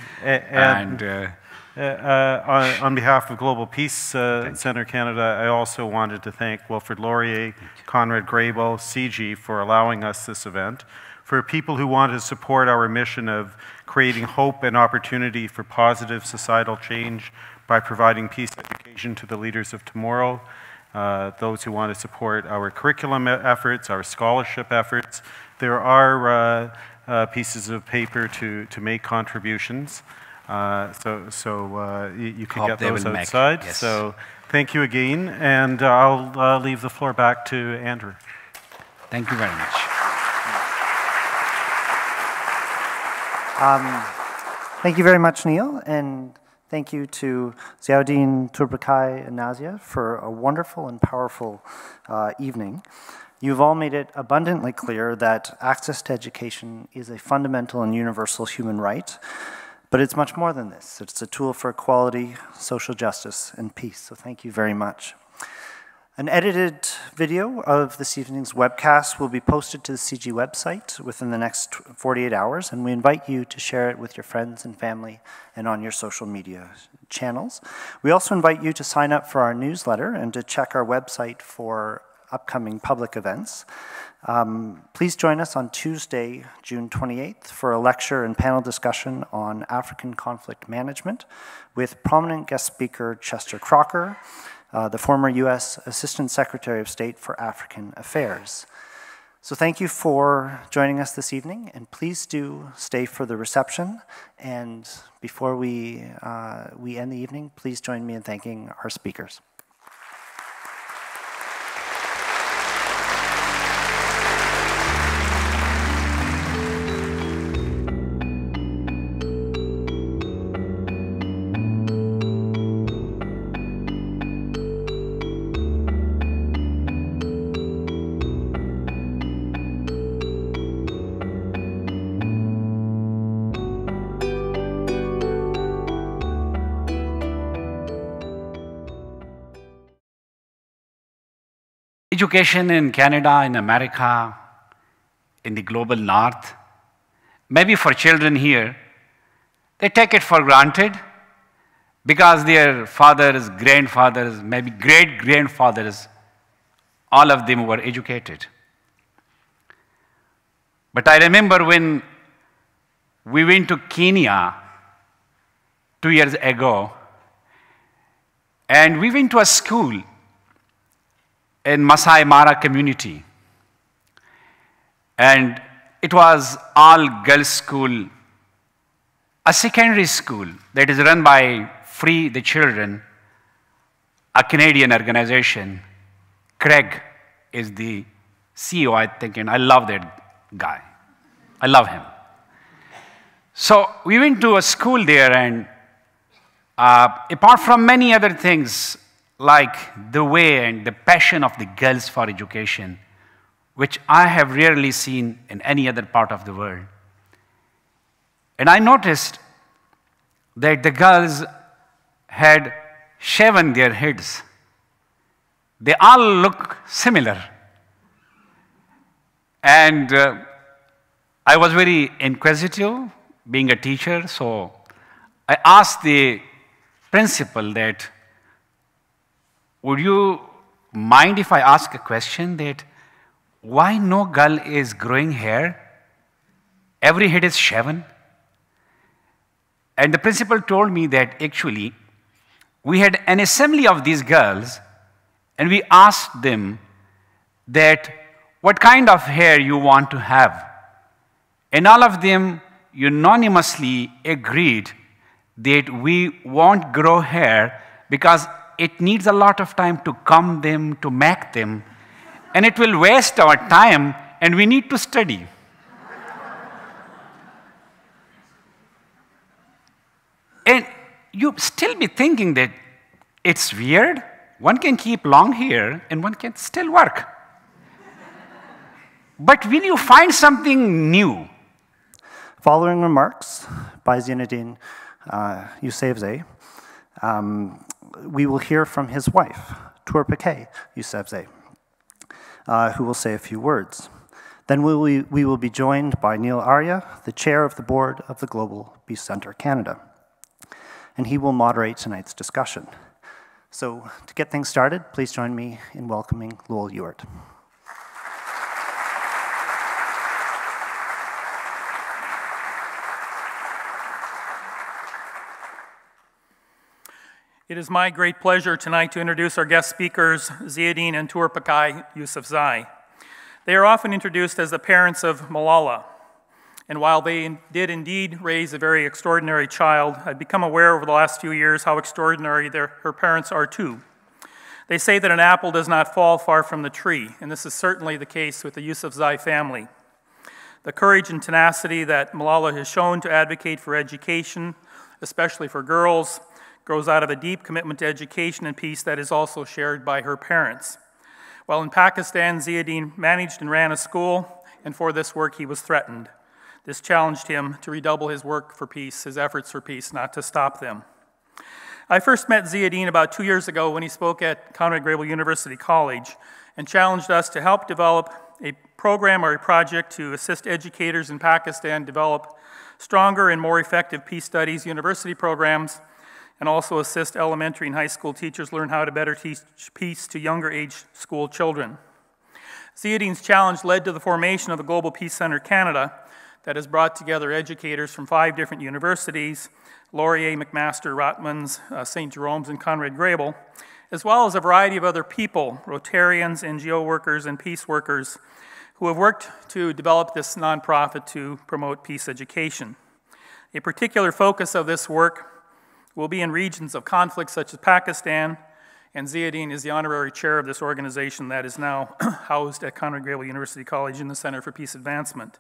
On behalf of Global Peace Center Canada, I also wanted to thank Wilfrid Laurier, Conrad, Grebel, CIGI for allowing us this event. For people who want to support our mission of creating hope and opportunity for positive societal change by providing peace education to the leaders of tomorrow, those who want to support our curriculum efforts, our scholarship efforts, there are pieces of paper to make contributions. So you can get those outside. Yes. So thank you again, and I'll leave the floor back to Andrew. Thank you very much. Thank you very much, Neil, and thank you to Ziauddin, Turbakai, and Nazia for a wonderful and powerful evening. You've all made it abundantly clear that access to education is a fundamental and universal human right, but it's much more than this. It's a tool for equality, social justice, and peace, so thank you very much. An edited video of this evening's webcast will be posted to the CIGI website within the next 48 hours, and we invite you to share it with your friends and family and on your social media channels. We also invite you to sign up for our newsletter and to check our website for upcoming public events. Please join us on Tuesday, June 28th for a lecture and panel discussion on African conflict management with prominent guest speaker Chester Crocker, the former U.S. Assistant Secretary of State for African Affairs. So thank you for joining us this evening, and please do stay for the reception. And before we end the evening, please join me in thanking our speakers. Education in Canada, in America, in the global north, maybe for children here, they take it for granted because their fathers, grandfathers, maybe great-grandfathers, all of them were educated. But I remember when we went to Kenya 2 years ago, and we went to a school in Masai Mara community. And it was all-girls school, a secondary school that is run by Free the Children, a Canadian organization. Greg is the CEO, I think, and I love that guy. I love him. So we went to a school there, and apart from many other things, like the way and the passion of the girls for education, which I have rarely seen in any other part of the world. And I noticed that the girls had shaven their heads. They all look similar. And I was very inquisitive, being a teacher, so I asked the principal that, would you mind if I ask a question that why no girl is growing hair? Every head is shaven. And the principal told me that actually we had an assembly of these girls and we asked them that what kind of hair you want to have. And all of them unanimously agreed that we won't grow hair because it needs a lot of time to comb them, to make them, and it will waste our time, and we need to study. And you still be thinking that it's weird. One can keep long hair, and one can still work. But will you find something new? Following remarks by Zinedine Yousafzai, we will hear from his wife, Tourpakay Yousafzai, who will say a few words. Then we will be joined by Neil Arya, the chair of the board of the Global Peace Centre Canada, and he will moderate tonight's discussion. So to get things started, please join me in welcoming Lowell Ewart. It is my great pleasure tonight to introduce our guest speakers, Zinedine and Tourpakay Yousafzai. They are often introduced as the parents of Malala, and while they did indeed raise a very extraordinary child, I've become aware over the last few years how extraordinary her parents are too. They say that an apple does not fall far from the tree, and this is certainly the case with the Yousafzai family. The courage and tenacity that Malala has shown to advocate for education, especially for girls, grows out of a deep commitment to education and peace that is also shared by her parents. While in Pakistan, Zinedine managed and ran a school, and for this work he was threatened. This challenged him to redouble his work for peace, his efforts for peace, not to stop them. I first met Zinedine about 2 years ago when he spoke at Conrad Grebel University College and challenged us to help develop a program or a project to assist educators in Pakistan develop stronger and more effective peace studies university programs, and also assist elementary and high school teachers learn how to better teach peace to younger age school children. Zinedine's challenge led to the formation of the Global Peace Centre Canada that has brought together educators from 5 different universities, Laurier, McMaster, Rotmans, St. Jerome's, and Conrad Grebel, as well as a variety of other people, Rotarians, NGO workers, and peace workers, who have worked to develop this nonprofit to promote peace education. A particular focus of this work will be in regions of conflict such as Pakistan, and Ziauddin is the honorary chair of this organization that is now housed at Conrad Grebel University College in the Center for Peace Advancement.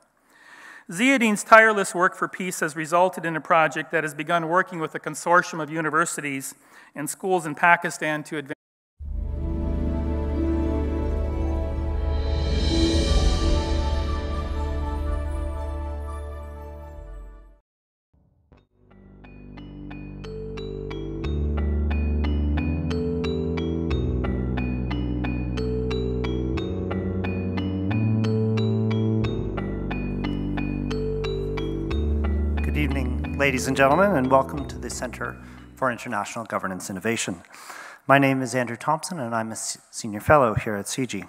Ziauddin's tireless work for peace has resulted in a project that has begun working with a consortium of universities and schools in Pakistan to advance. Good evening, ladies and gentlemen, and welcome to the Center for International Governance Innovation. My name is Andrew Thompson, and I'm a senior fellow here at CIGI.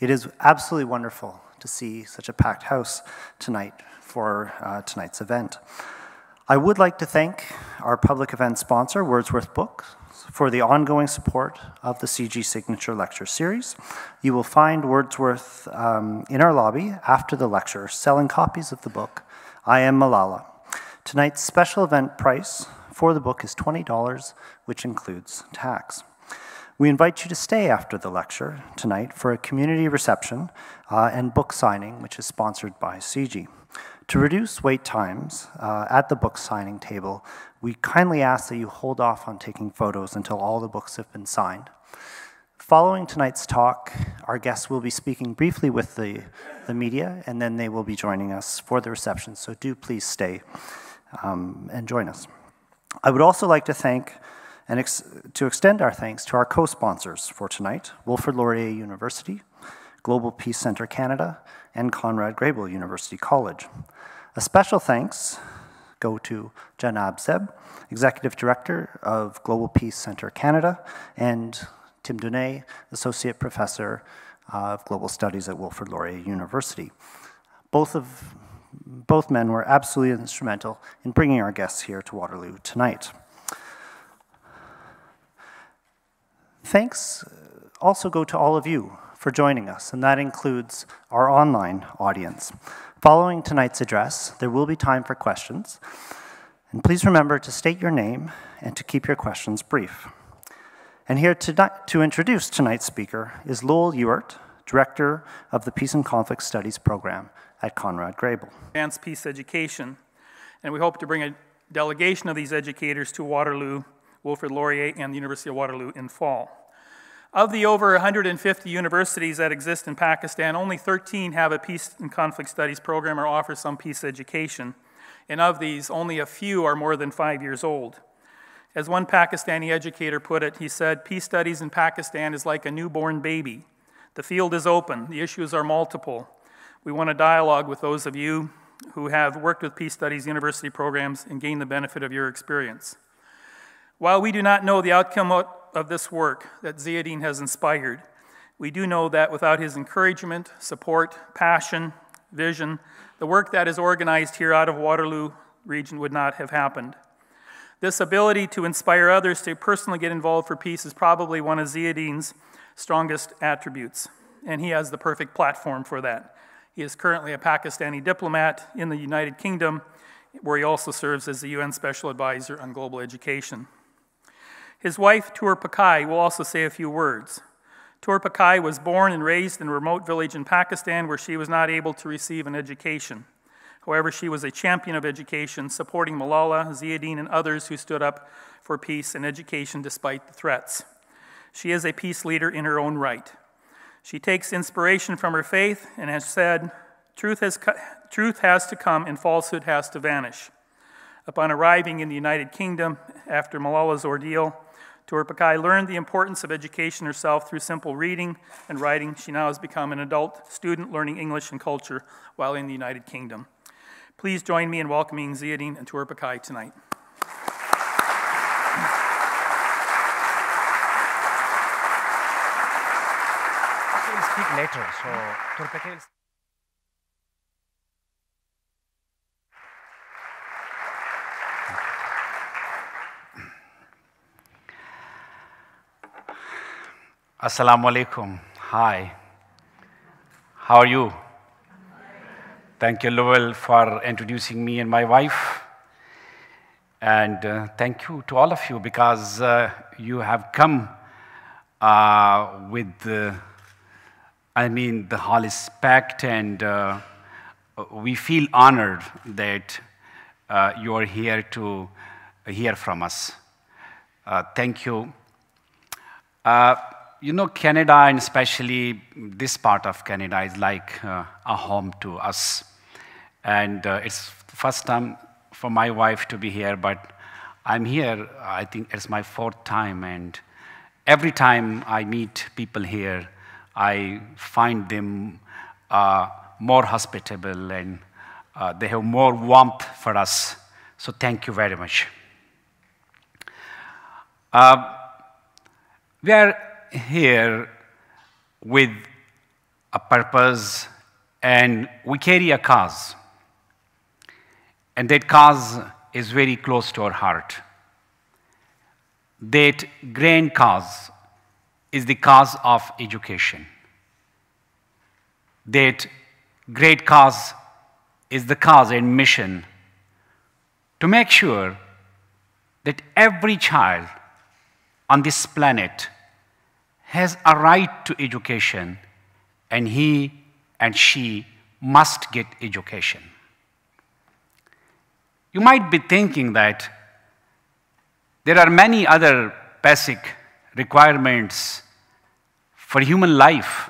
It is absolutely wonderful to see such a packed house tonight for tonight's event. I would like to thank our public event sponsor, Wordsworth Books, for the ongoing support of the CIGI Signature Lecture Series. You will find Wordsworth in our lobby after the lecture, selling copies of the book, I Am Malala. Tonight's special event price for the book is $20, which includes tax. We invite you to stay after the lecture tonight for a community reception and book signing, which is sponsored by CIGI. To reduce wait times at the book signing table, we kindly ask that you hold off on taking photos until all the books have been signed. Following tonight's talk, our guests will be speaking briefly with the media, and then they will be joining us for the reception, so do please stay and join us. I would also like to thank and to extend our thanks to our co-sponsors for tonight, Wilfrid Laurier University, Global Peace Center Canada, and Conrad Grebel University College. A special thanks go to Janab Zeb, Executive Director of Global Peace Center Canada, and Tim Dunay, Associate Professor of Global Studies at Wilfrid Laurier University. Both men were absolutely instrumental in bringing our guests here to Waterloo tonight. Thanks also go to all of you for joining us, and that includes our online audience. Following tonight's address, there will be time for questions, and please remember to state your name and to keep your questions brief. And here to introduce tonight's speaker is Lowell Ewart, Director of the Peace and Conflict Studies Program at Conrad Grebel. Advanced peace education, and we hope to bring a delegation of these educators to Waterloo, Wilfrid Laurier, and the University of Waterloo in fall. Of the over 150 universities that exist in Pakistan, only 13 have a peace and conflict studies program or offer some peace education, and of these, only a few are more than 5 years old. As one Pakistani educator put it, he said, "Peace studies in Pakistan is like a newborn baby. The field is open, the issues are multiple. We want a dialogue with those of you who have worked with peace studies university programs and gained the benefit of your experience." While we do not know the outcome of this work that Ziauddin has inspired, we do know that without his encouragement, support, passion, vision, the work that is organized here out of Waterloo region would not have happened. This ability to inspire others to personally get involved for peace is probably one of Ziauddin's strongest attributes, and he has the perfect platform for that. He is currently a Pakistani diplomat in the United Kingdom, where he also serves as the UN Special Advisor on Global Education. His wife, Tur Pakai, will also say a few words. Tur Pakai was born and raised in a remote village in Pakistan where she was not able to receive an education. However, she was a champion of education, supporting Malala, Ziauddin, and others who stood up for peace and education despite the threats. She is a peace leader in her own right. She takes inspiration from her faith and has said, truth has to come and falsehood has to vanish. Upon arriving in the United Kingdom after Malala's ordeal, Tur Pakai learned the importance of education herself through simple reading and writing. She now has become an adult student learning English and culture while in the United Kingdom. Please join me in welcoming Ziauddin and Tur Pakai tonight. Speak later, so Tur Pakai will. Assalamu alaikum. Hi. How are you? Thank you, Lowell, for introducing me and my wife. And thank you to all of you, because you have come with the hall is packed, and we feel honored that you are here to hear from us. Thank you. You know, Canada, and especially this part of Canada, is like a home to us. And it's the first time for my wife to be here, but I'm here, I think it's my 4th time, and every time I meet people here, I find them more hospitable, and they have more warmth for us. So thank you very much. We are here with a purpose, and we carry a cause. And that cause is very close to our heart. That grand cause is the cause of education. That great cause is the cause and mission to make sure that every child on this planet has a right to education, and he and she must get education. You might be thinking that there are many other basic requirements for human life.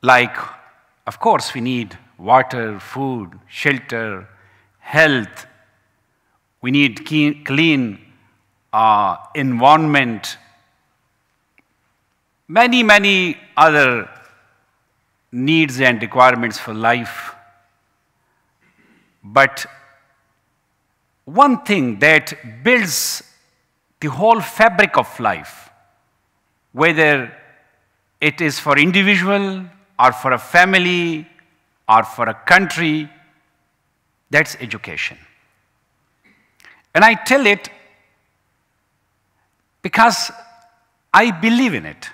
Like, of course, we need water, food, shelter, health. We need clean environment. Many other needs and requirements for life. But one thing that builds the whole fabric of life, whether it is for individual or for a family or for a country, that's education. And I tell it because I believe in it.